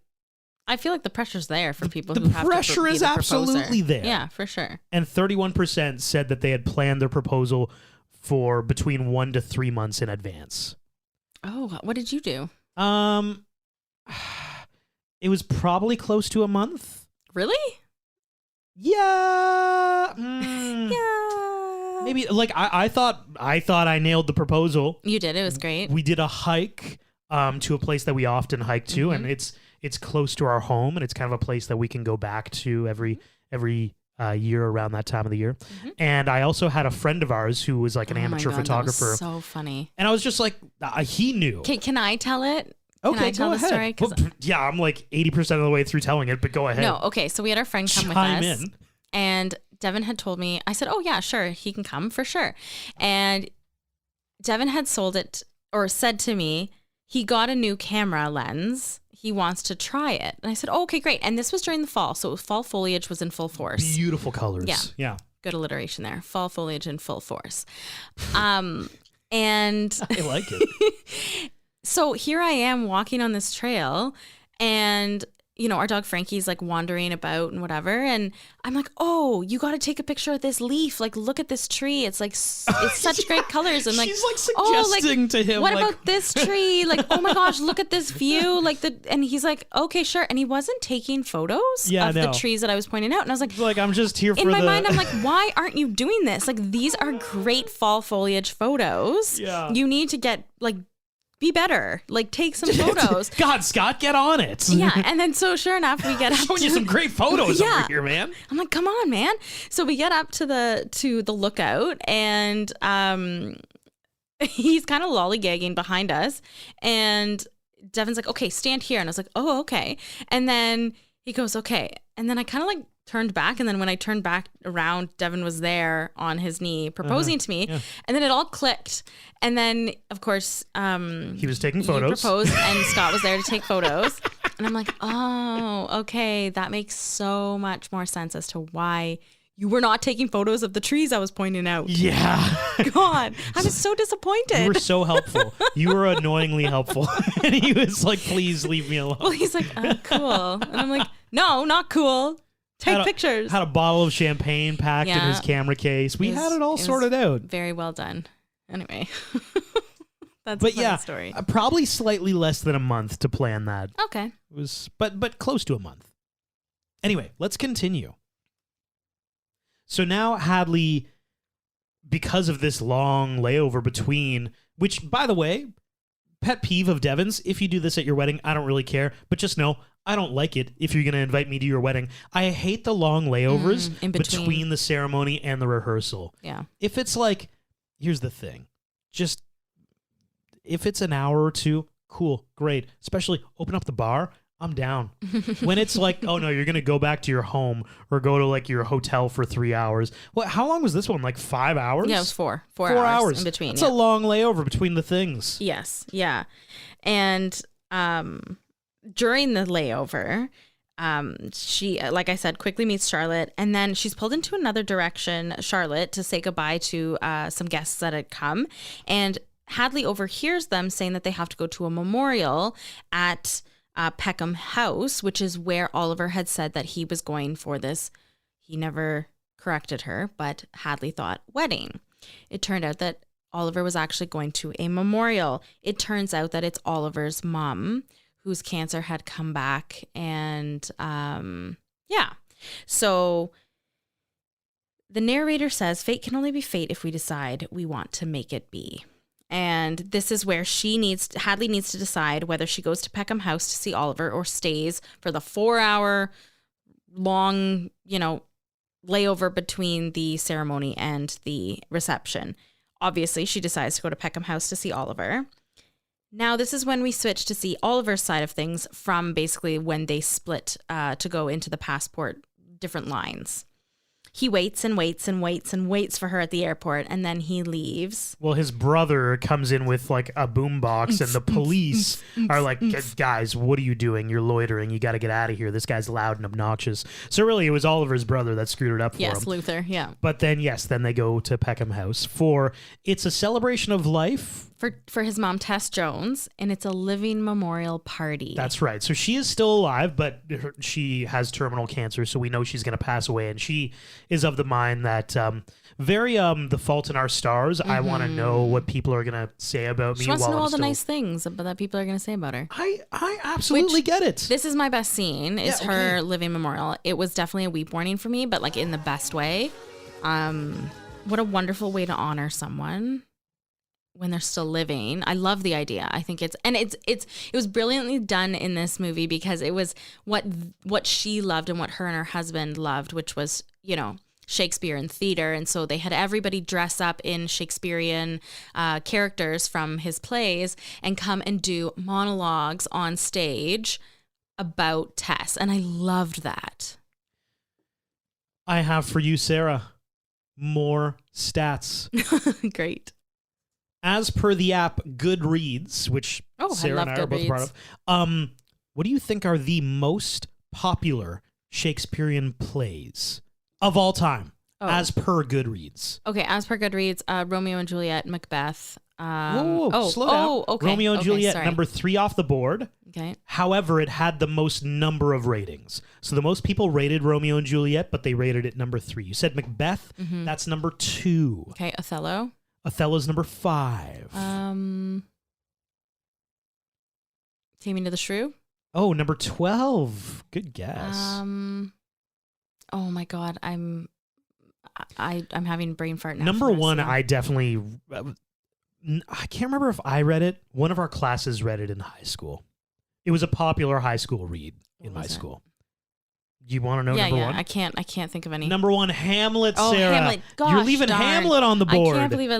[SPEAKER 1] I feel like the pressure's there for people
[SPEAKER 2] the
[SPEAKER 1] who have to
[SPEAKER 2] pressure
[SPEAKER 1] be
[SPEAKER 2] is
[SPEAKER 1] the proposer.
[SPEAKER 2] absolutely there.
[SPEAKER 1] Yeah, for sure.
[SPEAKER 2] And 31% said that they had planned their proposal for between 1 to 3 months in advance.
[SPEAKER 1] Oh, what did you do?
[SPEAKER 2] It was probably close to a month.
[SPEAKER 1] Really?
[SPEAKER 2] Yeah.
[SPEAKER 1] Yeah.
[SPEAKER 2] Maybe like I thought I nailed the proposal.
[SPEAKER 1] You did. It was great.
[SPEAKER 2] We did a hike to a place that we often hike to, and it's close to our home, and it's kind of a place that we can go back to every year around that time of the year. And I also had a friend of ours who was like an amateur photographer.
[SPEAKER 1] That was so funny.
[SPEAKER 2] And I was just like, he knew.
[SPEAKER 1] Can I tell it?
[SPEAKER 2] Okay,
[SPEAKER 1] Can I tell
[SPEAKER 2] go
[SPEAKER 1] the
[SPEAKER 2] ahead.
[SPEAKER 1] story? 'Cause-
[SPEAKER 2] Well, yeah, I'm like 80% of the way through telling it, but go ahead.
[SPEAKER 1] No, okay. So we had our friend come with
[SPEAKER 2] Chime
[SPEAKER 1] us.
[SPEAKER 2] in.
[SPEAKER 1] And Devin had told me, I said, oh, yeah, sure. He can come for sure. And Devin had sold it or said to me, he got a new camera lens. He wants to try it. And I said, oh, okay, great. And this was during the fall. So fall foliage was in full force.
[SPEAKER 2] Beautiful colors.
[SPEAKER 1] Yeah. Good alliteration there. Fall foliage in full force. And
[SPEAKER 2] I like it.
[SPEAKER 1] so here I am walking on this trail and, you know, our dog Frankie's like wandering about and whatever. And I'm like, oh, you got to take a picture of this leaf. Like, look at this tree. It's like, it's such great colors. And like,
[SPEAKER 2] She's like suggesting to him.
[SPEAKER 1] what
[SPEAKER 2] like,
[SPEAKER 1] about this tree? Like, oh my gosh, look at this view. Like and he's like, okay, sure. And he wasn't taking photos of the trees that I was pointing out. And I was like,
[SPEAKER 2] I'm just here for
[SPEAKER 1] in my mind, I'm like, why aren't you doing this? Like, these are great fall foliage photos.
[SPEAKER 2] Yeah.
[SPEAKER 1] You need to get be better. Like, take some photos.
[SPEAKER 2] God, Scott, get on it.
[SPEAKER 1] Yeah. And then so sure enough, we get up
[SPEAKER 2] Showing you
[SPEAKER 1] to-
[SPEAKER 2] some great photos
[SPEAKER 1] Yeah.
[SPEAKER 2] over here, man.
[SPEAKER 1] I'm like, come on, man. So we get up to the lookout and he's kind of lollygagging behind us. And Devin's like, okay, stand here. And I was like, oh, okay. And then he goes, okay. And then I kind of like turned back, and then when I turned back around, Devin was there on his knee proposing to me, and then it all clicked. And then, of course,
[SPEAKER 2] he was taking photos.
[SPEAKER 1] You proposed, and Scott was there to take photos. And I'm like, oh, okay, that makes so much more sense as to why you were not taking photos of the trees I was pointing out.
[SPEAKER 2] Yeah.
[SPEAKER 1] God, I was so disappointed.
[SPEAKER 2] You were so helpful. You were annoyingly helpful. And he was like, please leave me alone.
[SPEAKER 1] Well, he's like, cool. And I'm like, no, not cool. Take pictures.
[SPEAKER 2] Had a bottle of champagne packed in his camera case. We had it all sorted out.
[SPEAKER 1] Very well done. Anyway, that's
[SPEAKER 2] but
[SPEAKER 1] a funny story.
[SPEAKER 2] Probably slightly less than a month to plan that.
[SPEAKER 1] Okay.
[SPEAKER 2] It was, but close to a month. Anyway, let's continue. So now Hadley, because of this long layover between, which, by the way, pet peeve of Devin's, if you do this at your wedding, I don't really care, but just know, I don't like it if you're going to invite me to your wedding. I hate the long layovers
[SPEAKER 1] in
[SPEAKER 2] between the ceremony and the rehearsal.
[SPEAKER 1] Yeah.
[SPEAKER 2] If it's like, here's the thing, just if it's an hour or two, cool, great. Especially open up the bar, I'm down. When it's like, oh no, you're going to go back to your home or go to like your hotel for 3 hours. Well, how long was this one? Like 5 hours?
[SPEAKER 1] Yeah, it was 4
[SPEAKER 2] hours
[SPEAKER 1] in between.
[SPEAKER 2] It's a long layover between the things.
[SPEAKER 1] Yes. Yeah. And during the layover, she, like I said, quickly meets Charlotte, and then she's pulled into another direction, Charlotte, to say goodbye to some guests that had come. And Hadley overhears them saying that they have to go to a memorial at Peckham House, which is where Oliver had said that he was going for this. He never corrected her, but Hadley thought wedding. It turned out that Oliver was actually going to a memorial. It turns out that it's Oliver's mom, whose cancer had come back. And so the narrator says, fate can only be fate if we decide we want to make it be. And this is where Hadley needs to decide whether she goes to Peckham House to see Oliver or stays for the 4-hour long, layover between the ceremony and the reception. Obviously, she decides to go to Peckham House to see Oliver. Now, this is when we switch to see Oliver's side of things from basically when they split to go into the passport different lines. He waits and waits and waits and waits for her at the airport, and then he leaves.
[SPEAKER 2] Well, his brother comes in with like a boombox, and the police are like, guys, what are you doing? You're loitering. You got to get out of here. This guy's loud and obnoxious. So really, it was Oliver's brother that screwed it up for him.
[SPEAKER 1] Yes, Luther, yeah.
[SPEAKER 2] But then, then they go to Peckham House it's a celebration of life.
[SPEAKER 1] For his mom, Tess Jones, and it's a living memorial party.
[SPEAKER 2] That's right. So she is still alive, but she has terminal cancer, so we know she's going to pass away. And she is of the mind that The Fault in Our Stars. I want to know what people are going to say about me.
[SPEAKER 1] She wants to know all the
[SPEAKER 2] still...
[SPEAKER 1] nice things that people are going to say about her.
[SPEAKER 2] I absolutely get it.
[SPEAKER 1] This is my best scene, is her living memorial. It was definitely a weep warning for me, but like in the best way. What a wonderful way to honor someone when they're still living. I love the idea. I think it was brilliantly done in this movie because it was what she loved and what her and her husband loved, which was, Shakespeare and theater. And so they had everybody dress up in Shakespearean characters from his plays and come and do monologues on stage about Tess. And I loved that.
[SPEAKER 2] I have for you, Sarah, more stats.
[SPEAKER 1] Great.
[SPEAKER 2] As per the app Goodreads, which Sarah and I are both part of, what do you think are the most popular Shakespearean plays of all time, as per Goodreads?
[SPEAKER 1] Okay, as per Goodreads, Romeo and Juliet, Macbeth.
[SPEAKER 2] Slow down.
[SPEAKER 1] Okay.
[SPEAKER 2] Romeo and Juliet, number 3 off the board.
[SPEAKER 1] Okay.
[SPEAKER 2] However, it had the most number of ratings. So the most people rated Romeo and Juliet, but they rated it number 3. You said Macbeth, that's number 2.
[SPEAKER 1] Okay, Othello.
[SPEAKER 2] Othello's number 5.
[SPEAKER 1] Taming of the Shrew.
[SPEAKER 2] Oh, number 12. Good guess.
[SPEAKER 1] Oh my God, I'm having brain fart now.
[SPEAKER 2] Number 1, I definitely. I can't remember if I read it. One of our classes read it in high school. It was a popular high school read in my school. You want to know
[SPEAKER 1] Yeah,
[SPEAKER 2] number
[SPEAKER 1] yeah.
[SPEAKER 2] one?
[SPEAKER 1] I can't think of any.
[SPEAKER 2] Number one, Hamlet,
[SPEAKER 1] Oh,
[SPEAKER 2] Sarah.
[SPEAKER 1] Hamlet. Gosh,
[SPEAKER 2] You're leaving
[SPEAKER 1] darn.
[SPEAKER 2] Hamlet on the board.
[SPEAKER 1] I can't believe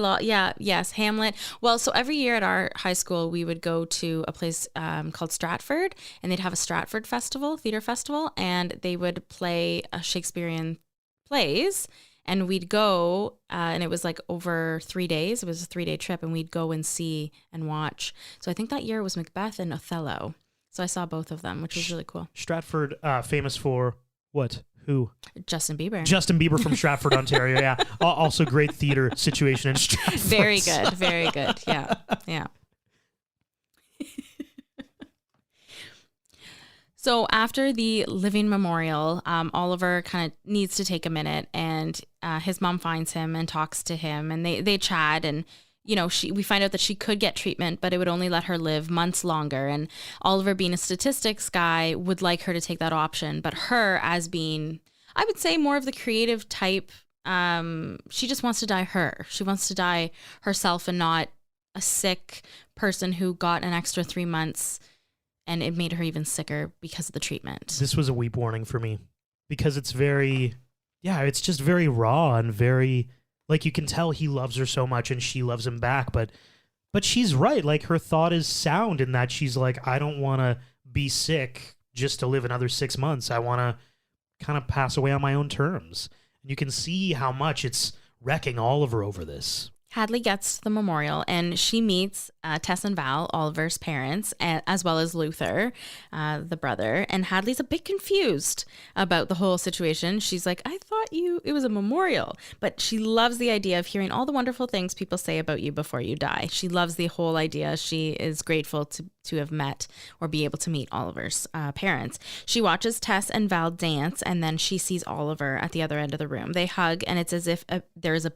[SPEAKER 1] yes, Hamlet. Well, so every year at our high school, we would go to a place called Stratford, and they'd have a Stratford festival, theater festival, and they would play Shakespearean plays. And we'd go, and it was like over 3 days. It was a 3-day trip, and we'd go and see and watch. So I think that year it was Macbeth and Othello. So I saw both of them, which was really cool.
[SPEAKER 2] Stratford, famous for what? Who?
[SPEAKER 1] Justin Bieber.
[SPEAKER 2] Justin Bieber from Stratford, Ontario. Yeah. Also great theater situation in Stratford.
[SPEAKER 1] Very good. Very good. Yeah. Yeah. So after the living memorial, Oliver kind of needs to take a minute, and his mom finds him and talks to him, and they chat, and we find out that she could get treatment, but it would only let her live months longer. And Oliver, being a statistics guy, would like her to take that option. But her, as being, I would say, more of the creative type, she just wants to die her. She wants to die herself and not a sick person who got an extra 3 months, and it made her even sicker because of the treatment.
[SPEAKER 2] This was a weep warning for me because it's it's just very raw and very... Like, you can tell he loves her so much and she loves him back, but she's right. Like, her thought is sound in that she's like, I don't want to be sick just to live another 6 months. I want to kind of pass away on my own terms. And you can see how much it's wrecking Oliver over this.
[SPEAKER 1] Hadley gets to the memorial, and she meets Tess and Val, Oliver's parents, as well as Luther, the brother. And Hadley's a bit confused about the whole situation. She's like, I thought it was a memorial. But she loves the idea of hearing all the wonderful things people say about you before you die. She loves the whole idea. She is grateful to have met or be able to meet Oliver's parents. She watches Tess and Val dance, and then she sees Oliver at the other end of the room. They hug, and it's as if there is a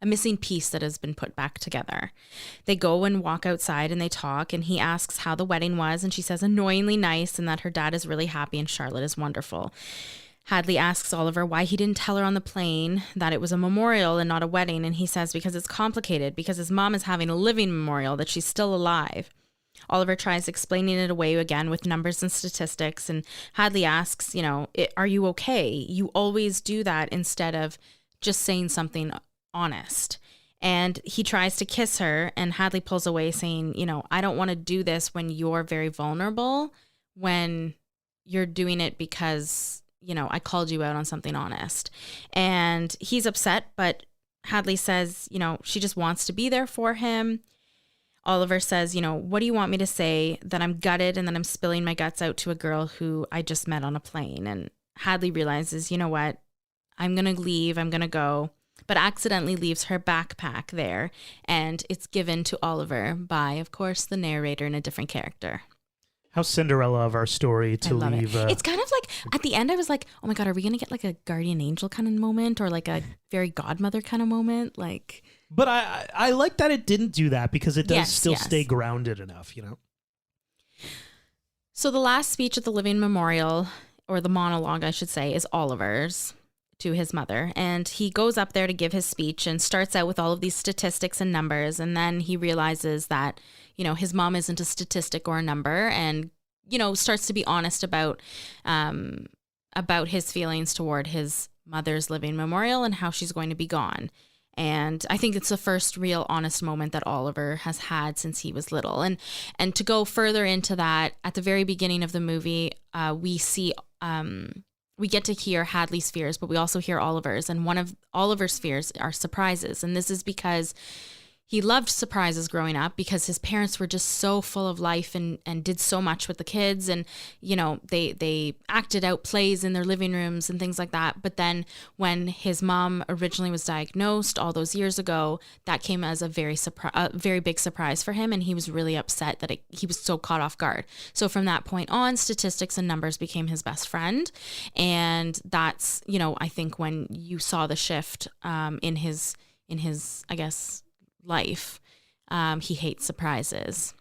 [SPEAKER 1] missing piece that has been put back together. They go and walk outside and they talk, and he asks how the wedding was, and she says annoyingly nice, and that her dad is really happy and Charlotte is wonderful. Hadley asks Oliver why he didn't tell her on the plane that it was a memorial and not a wedding, and he says because it's complicated, because his mom is having a living memorial, that she's still alive. Oliver tries explaining it away again with numbers and statistics, and Hadley asks, are you okay? You always do that instead of just saying something honest. And he tries to kiss her, and Hadley pulls away saying, I don't want to do this when you're very vulnerable, when you're doing it because, I called you out on something honest. And he's upset, but Hadley says, she just wants to be there for him. Oliver says, what do you want me to say? That I'm gutted and that I'm spilling my guts out to a girl who I just met on a plane. And Hadley realizes, you know what? I'm going to leave. I'm going to go. But accidentally leaves her backpack there. And it's given to Oliver by, of course, the narrator in a different character.
[SPEAKER 2] How Cinderella of our story to leave.
[SPEAKER 1] It's kind of like, at the end, I was like, oh my God, are we going to get like a guardian angel kind of moment or like a fairy godmother kind of moment? Like...
[SPEAKER 2] But I like that it didn't do that because it does still stay grounded enough,
[SPEAKER 1] So the last speech at the living memorial, or the monologue, I should say, is Oliver's to his mother. And he goes up there to give his speech and starts out with all of these statistics and numbers. And then he realizes that, his mom isn't a statistic or a number, and, starts to be honest about his feelings toward his mother's living memorial and how she's going to be gone. And I think it's the first real honest moment that Oliver has had since he was little. And to go further into that, at the very beginning of the movie, we get to hear Hadley's fears, but we also hear Oliver's. And one of Oliver's fears are surprises. And this is because he loved surprises growing up because his parents were just so full of life and did so much with the kids. And, they acted out plays in their living rooms and things like that. But then when his mom originally was diagnosed all those years ago, that came as a very big surprise for him. And he was really upset that he was so caught off guard. So from that point on, statistics and numbers became his best friend. And that's, I think when you saw the shift in his, I guess, life, he hates surprises.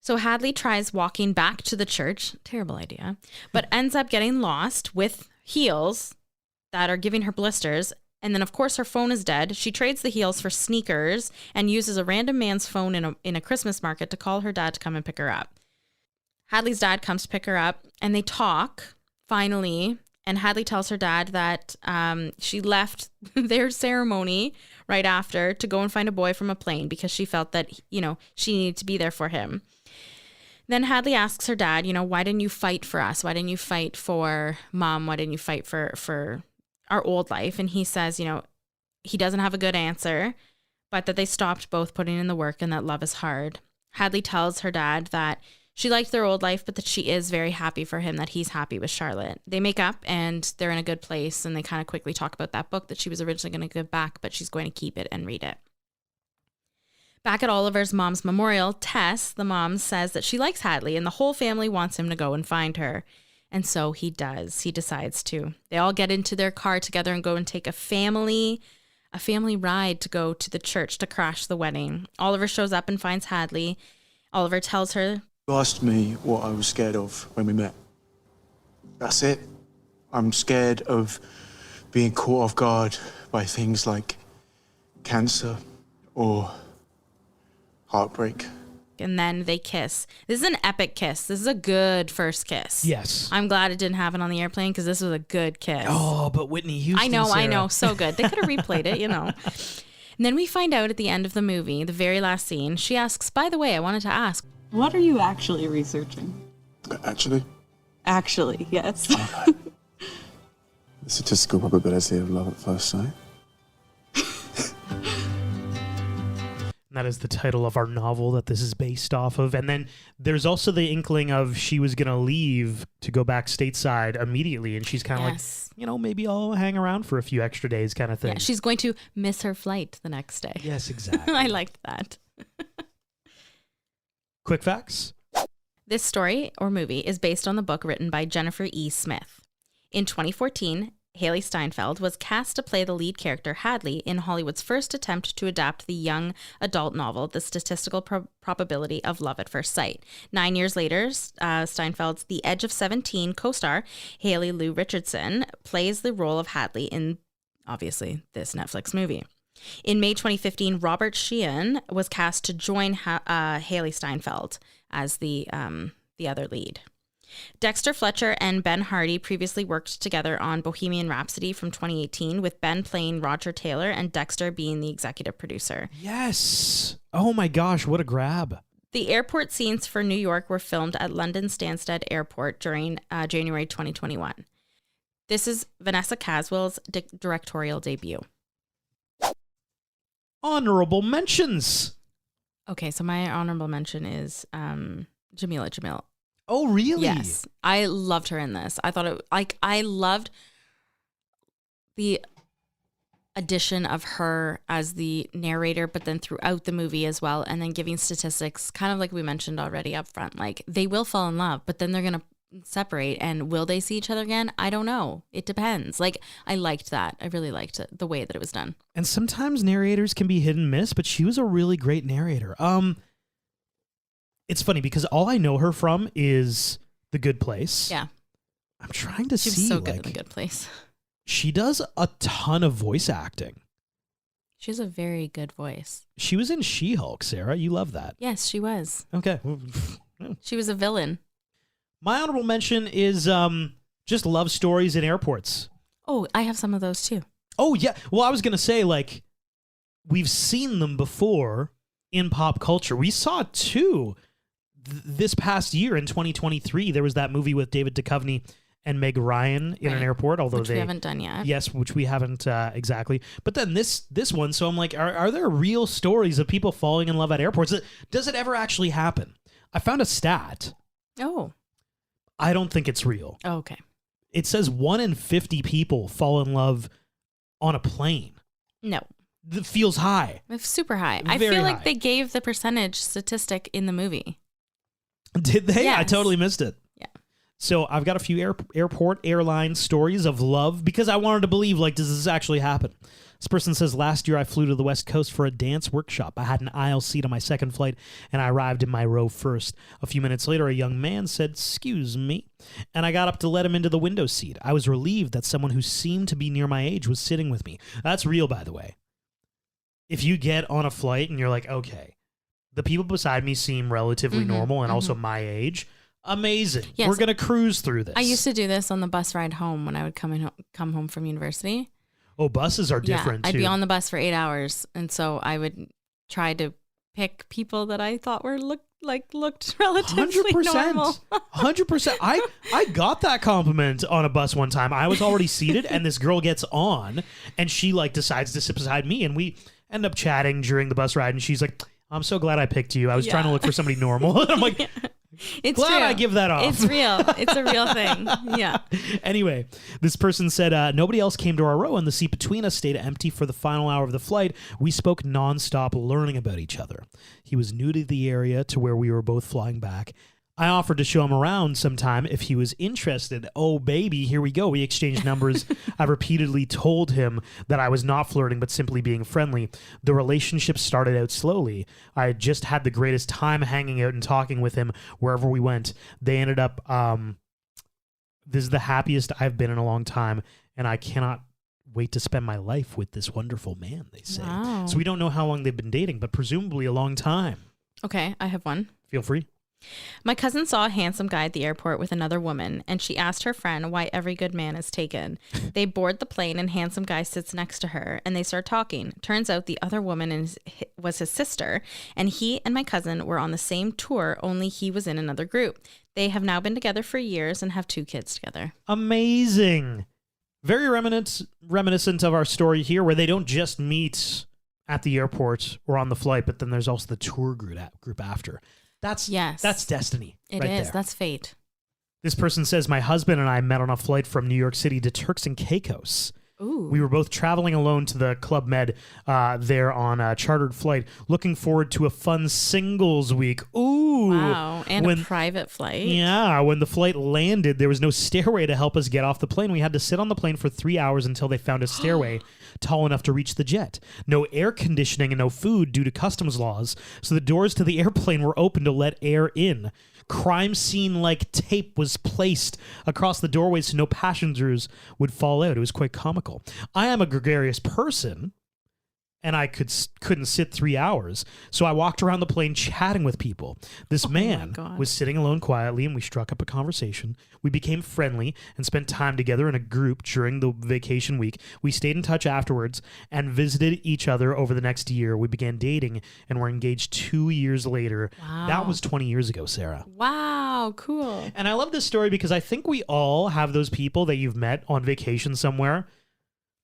[SPEAKER 1] So Hadley tries walking back to the church, terrible idea, but ends up getting lost with heels that are giving her blisters. And then, of course, her phone is dead. She trades the heels for sneakers and uses a random man's phone in a Christmas market to call her dad to come and pick her up. Hadley's dad comes to pick her up, and they talk finally, and Hadley tells her dad that she left their ceremony right after to go and find a boy from a plane because she felt that, she needed to be there for him. Then Hadley asks her dad, why didn't you fight for us? Why didn't you fight for Mom? Why didn't you fight for our old life? And he says, he doesn't have a good answer, but that they stopped both putting in the work and that love is hard. Hadley tells her dad that she liked their old life, but that she is very happy for him, that he's happy with Charlotte. They make up and they're in a good place, and they kind of quickly talk about that book that she was originally going to give back, but she's going to keep it and read it. Back at Oliver's mom's memorial, Tess, the mom, says that she likes Hadley and the whole family wants him to go and find her. And so he does. He decides to. They all get into their car together and go and take a family ride to go to the church to crash the wedding. Oliver shows up and finds Hadley. Oliver tells her,
[SPEAKER 5] You asked me what I was scared of when we met. That's it. I'm scared of being caught off guard by things like cancer or heartbreak.
[SPEAKER 1] and then they kiss. This is an epic kiss. This is a good first kiss.
[SPEAKER 2] Yes.
[SPEAKER 1] I'm glad it didn't happen on the airplane because this was a good kiss.
[SPEAKER 2] Oh, but Whitney Houston.
[SPEAKER 1] I know. So good. They could have replayed it, And then we find out at the end of the movie, the very last scene, she asks, by the way, I wanted to ask,
[SPEAKER 6] What are you actually researching?
[SPEAKER 5] Actually,
[SPEAKER 6] Actually, yes.
[SPEAKER 5] the statistical probability of love at first sight.
[SPEAKER 2] And that is the title of our novel that this is based off of. And then there's also the inkling of she was going to leave to go back stateside immediately. And she's kind of
[SPEAKER 1] Yes.
[SPEAKER 2] like, maybe I'll hang around for a few extra days kind of thing.
[SPEAKER 1] yeah, she's going to miss her flight the next day.
[SPEAKER 2] Yes, exactly.
[SPEAKER 1] I liked that.
[SPEAKER 2] Quick facts.
[SPEAKER 1] This story or movie is based on the book written by Jennifer E. Smith. In 2014, Haley Steinfeld was cast to play the lead character Hadley in Hollywood's first attempt to adapt the young adult novel, The Statistical Probability of Love at First Sight. 9 years later, Steinfeld's The Edge of 17 co-star Haley Lou Richardson plays the role of Hadley in, obviously, this Netflix movie. In May 2015, Robert Sheehan was cast to join Haley Steinfeld as the other lead. Dexter Fletcher and Ben Hardy previously worked together on Bohemian Rhapsody from 2018, with Ben playing Roger Taylor and Dexter being the executive producer.
[SPEAKER 2] Yes. Oh my gosh, what a grab.
[SPEAKER 1] The airport scenes for New York were filmed at London Stansted Airport during January 2021. This is Vanessa Caswell's directorial debut.
[SPEAKER 2] Honorable mentions.
[SPEAKER 1] Okay, so my honorable mention is Jamila Jamil.
[SPEAKER 2] Oh, really?
[SPEAKER 1] Yes, I loved her in this. I thought I loved the addition of her as the narrator, but then throughout the movie as well, and then giving statistics, kind of like we mentioned already up front. Like, they will fall in love, but then they're gonna separate, and will they see each other again? I don't know. It depends. Like, I liked that. I really liked it, the way that it was done.
[SPEAKER 2] And sometimes narrators can be hit and miss, but she was a really great narrator. It's funny because all I know her from is The Good Place.
[SPEAKER 1] Yeah,
[SPEAKER 2] I'm trying to
[SPEAKER 1] she
[SPEAKER 2] see.
[SPEAKER 1] was so good in The Good Place.
[SPEAKER 2] She does a ton of voice acting.
[SPEAKER 1] She has a very good voice.
[SPEAKER 2] She was in She-Hulk, Sarah. You love that.
[SPEAKER 1] Yes, she was.
[SPEAKER 2] Okay.
[SPEAKER 1] She was a villain.
[SPEAKER 2] My honorable mention is just love stories in airports.
[SPEAKER 1] Oh, I have some of those too.
[SPEAKER 2] Oh, yeah. Well, I was going to say, like, we've seen them before in pop culture. We saw two this past year in 2023. There was that movie with David Duchovny and Meg Ryan in an airport, although
[SPEAKER 1] which we haven't done yet.
[SPEAKER 2] Yes, which we haven't exactly. But then this one, so I'm like, are there real stories of people falling in love at airports? Does it ever actually happen? I found a stat.
[SPEAKER 1] Oh.
[SPEAKER 2] I don't think it's real.
[SPEAKER 1] Oh, okay.
[SPEAKER 2] It says 1 in 50 people fall in love on a plane.
[SPEAKER 1] No.
[SPEAKER 2] That feels high.
[SPEAKER 1] It's super high. I
[SPEAKER 2] Very
[SPEAKER 1] feel like
[SPEAKER 2] high.
[SPEAKER 1] they gave the percentage statistic in the movie.
[SPEAKER 2] Did they? I
[SPEAKER 1] Yes.
[SPEAKER 2] totally missed it.
[SPEAKER 1] Yeah.
[SPEAKER 2] So I've got a few airport airline stories of love because I wanted to believe, like, does this actually happen? This person says, last year I flew to the West Coast for a dance workshop. I had an aisle seat on my second flight, and I arrived in my row first. A few minutes later, a young man said, "Excuse me," and I got up to let him into the window seat. I was relieved that someone who seemed to be near my age was sitting with me. That's real, by the way. If you get on a flight and you're like, okay, the people beside me seem relatively normal and also my age, Amazing.
[SPEAKER 1] Yes.
[SPEAKER 2] We're going to cruise through this.
[SPEAKER 1] I used to do this on the bus ride home when I would come home from university.
[SPEAKER 2] Oh, buses are different,
[SPEAKER 1] I'd
[SPEAKER 2] too.
[SPEAKER 1] be on the bus for 8 hours, and so I would try to pick people that I thought were looked relatively
[SPEAKER 2] 100%.
[SPEAKER 1] normal.
[SPEAKER 2] 100%. I got that compliment on a bus one time. I was already seated, and this girl gets on, and she like decides to sit beside me, and we end up chatting during the bus ride, and she's like, I'm so glad I picked you. I was trying to look for somebody normal. And I'm like,
[SPEAKER 1] It's
[SPEAKER 2] glad
[SPEAKER 1] true.
[SPEAKER 2] I give that off.
[SPEAKER 1] It's real. It's a real thing. Yeah.
[SPEAKER 2] Anyway, this person said, nobody else came to our row, and the seat between us stayed empty for the final hour of the flight. We spoke nonstop, learning about each other. He was new to the area to where we were both flying back. I offered to show him around sometime if he was interested. Oh, baby, here we go. We exchanged numbers. I repeatedly told him that I was not flirting, but simply being friendly. The relationship started out slowly. I had just had the greatest time hanging out and talking with him wherever we went. They ended up, this is the happiest I've been in a long time, and I cannot wait to spend my life with this wonderful man, they say.
[SPEAKER 1] Wow.
[SPEAKER 2] So we don't know how long they've been dating, but presumably a long time.
[SPEAKER 1] Okay, I have one.
[SPEAKER 2] Feel free.
[SPEAKER 1] My cousin saw a handsome guy at the airport with another woman, and she asked her friend why every good man is taken. They board the plane, and handsome guy sits next to her, and they start talking. Turns out the other woman was his sister, and he and my cousin were on the same tour, only he was in another group. They have now been together for years and have 2 kids together.
[SPEAKER 2] Amazing. Very reminiscent of our story here, where they don't just meet at the airport or on the flight, but then there's also the tour group after. That's destiny.
[SPEAKER 1] It
[SPEAKER 2] right
[SPEAKER 1] is.
[SPEAKER 2] there.
[SPEAKER 1] That's fate.
[SPEAKER 2] This person says, my husband and I met on a flight from New York City to Turks and Caicos.
[SPEAKER 1] Ooh.
[SPEAKER 2] We were both traveling alone to the Club Med there on a chartered flight, looking forward to a fun singles week. Ooh.
[SPEAKER 1] Wow. And a private flight.
[SPEAKER 2] Yeah. When the flight landed, there was no stairway to help us get off the plane. We had to sit on the plane for 3 hours until they found a stairway tall enough to reach the jet. No air conditioning and no food due to customs laws, so the doors to the airplane were open to let air in. Crime scene-like tape was placed across the doorways so no passengers would fall out. It was quite comical. I am a gregarious person, and I couldn't sit 3 hours, so I walked around the plane chatting with people. This man was sitting alone quietly, and we struck up a conversation. We became friendly and spent time together in a group during the vacation week. We stayed in touch afterwards and visited each other over the next year. We began dating and were engaged 2 years later.
[SPEAKER 1] Wow.
[SPEAKER 2] That was 20 years ago, Sarah.
[SPEAKER 1] Wow, cool.
[SPEAKER 2] And I love this story because I think we all have those people that you've met on vacation somewhere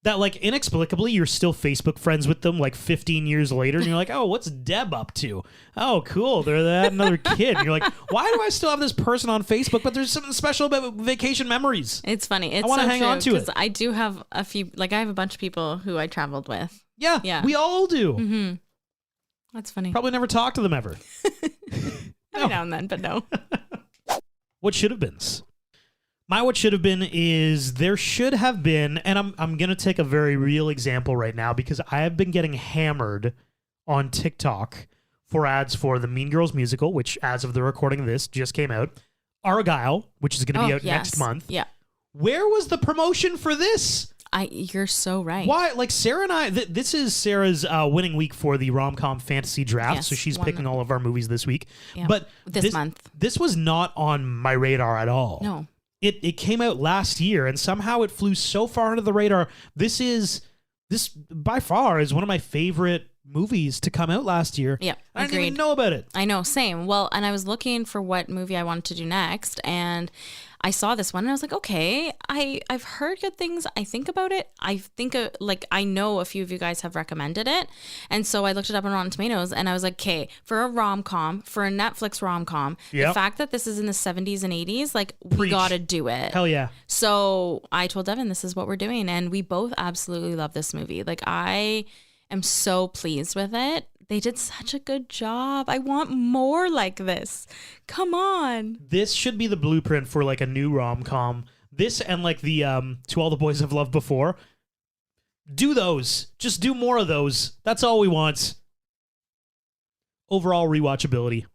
[SPEAKER 2] that, like, inexplicably, you're still Facebook friends with them, like, 15 years later, and you're like, oh, what's Deb up to? Oh, cool, they had another kid. And you're like, why do I still have this person on Facebook? But there's something special about vacation memories.
[SPEAKER 1] It's funny. It's
[SPEAKER 2] I want to
[SPEAKER 1] so
[SPEAKER 2] hang
[SPEAKER 1] true,
[SPEAKER 2] on to it.
[SPEAKER 1] 'cause I do have a few, like, I have a bunch of people who I traveled with.
[SPEAKER 2] Yeah, we all do.
[SPEAKER 1] Mm-hmm. That's funny.
[SPEAKER 2] Probably never talked to them ever.
[SPEAKER 1] Every now and then, but no.
[SPEAKER 2] What should have been? My what should have been is there should have been, and I'm going to take a very real example right now because I have been getting hammered on TikTok for ads for the Mean Girls musical, which as of the recording of this just came out. Argyle, which is going to be out next month.
[SPEAKER 1] Yeah.
[SPEAKER 2] Where was the promotion for this?
[SPEAKER 1] You're so right.
[SPEAKER 2] Why? Like Sarah and I, this is Sarah's winning week for the rom-com fantasy draft,
[SPEAKER 1] Yes,
[SPEAKER 2] so she's picking all of our movies this week.
[SPEAKER 1] Yeah.
[SPEAKER 2] But
[SPEAKER 1] This month.
[SPEAKER 2] This was not on my radar at all.
[SPEAKER 1] No.
[SPEAKER 2] It came out last year, and somehow it flew so far under the radar. This by far is one of my favorite movies to come out last year.
[SPEAKER 1] Yeah,
[SPEAKER 2] I didn't even
[SPEAKER 1] agreed.
[SPEAKER 2] know about it.
[SPEAKER 1] I know, same. Well, and I was looking for what movie I wanted to do next, and I saw this one, and I was like, okay, I've heard good things. I think about it. I think I know a few of you guys have recommended it, and so I looked it up on Rotten Tomatoes, and I was like, okay, for a rom-com, for a Netflix rom-com,
[SPEAKER 2] Yep.
[SPEAKER 1] the fact that this is in the 70s and 80s, like, we
[SPEAKER 2] Preach.
[SPEAKER 1] gotta do it.
[SPEAKER 2] Hell yeah.
[SPEAKER 1] So I told Devin, this is what we're doing, and we both absolutely love this movie. Like, I am so pleased with it. They did such a good job. I want more like this. Come on.
[SPEAKER 2] This should be the blueprint for like a new rom-com. This and like the To All the Boys I've Loved Before. Do those. Just do more of those. That's all we want. Overall rewatchability.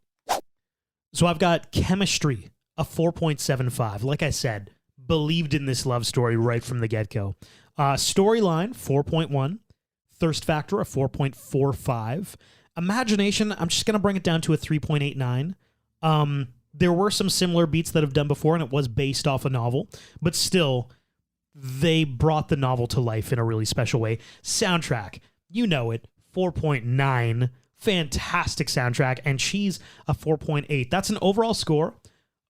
[SPEAKER 2] So I've got Chemistry, a 4.75. Like I said, believed in this love story right from the get-go. Storyline, 4.1. Thirst factor, a 4.45. Imagination, I'm just going to bring it down to a 3.89. There were some similar beats that have done before, and it was based off a novel, but still, they brought the novel to life in a really special way. Soundtrack, you know it, 4.9, fantastic soundtrack, and she's a 4.8. That's an overall score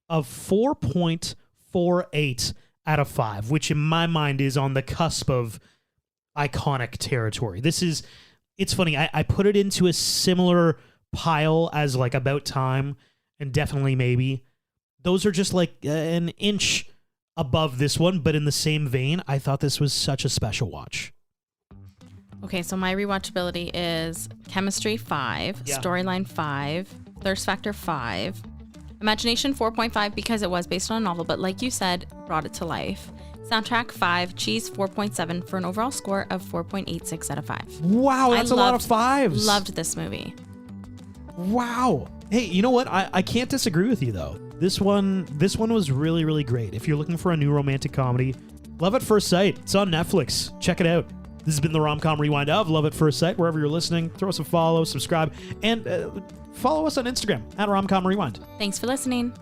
[SPEAKER 2] of 4.48 out of 5, which in my mind is on the cusp of iconic territory. It's funny, I put it into a similar pile as like About Time and Definitely Maybe. Those are just like an inch above this one, but in the same vein, I thought this was such a special watch.
[SPEAKER 1] Okay, so my rewatchability is Chemistry 5,
[SPEAKER 2] Yeah.
[SPEAKER 1] Storyline 5, Thirst Factor 5, Imagination 4.5 because it was based on a novel, but like you said, brought it to life. Soundtrack 5, Cheese 4.7 for an overall score of 4.86 out of 5.
[SPEAKER 2] Wow, that's a lot of fives.
[SPEAKER 1] Loved this movie.
[SPEAKER 2] Wow. Hey, you know what? I can't disagree with you though. This one was really, really great. If you're looking for a new romantic comedy, Love at First Sight. It's on Netflix. Check it out. This has been the Rom-Com Rewind of Love at First Sight. Wherever you're listening, throw us a follow, subscribe, and follow us on Instagram at Rom-Com Rewind.
[SPEAKER 1] Thanks for listening.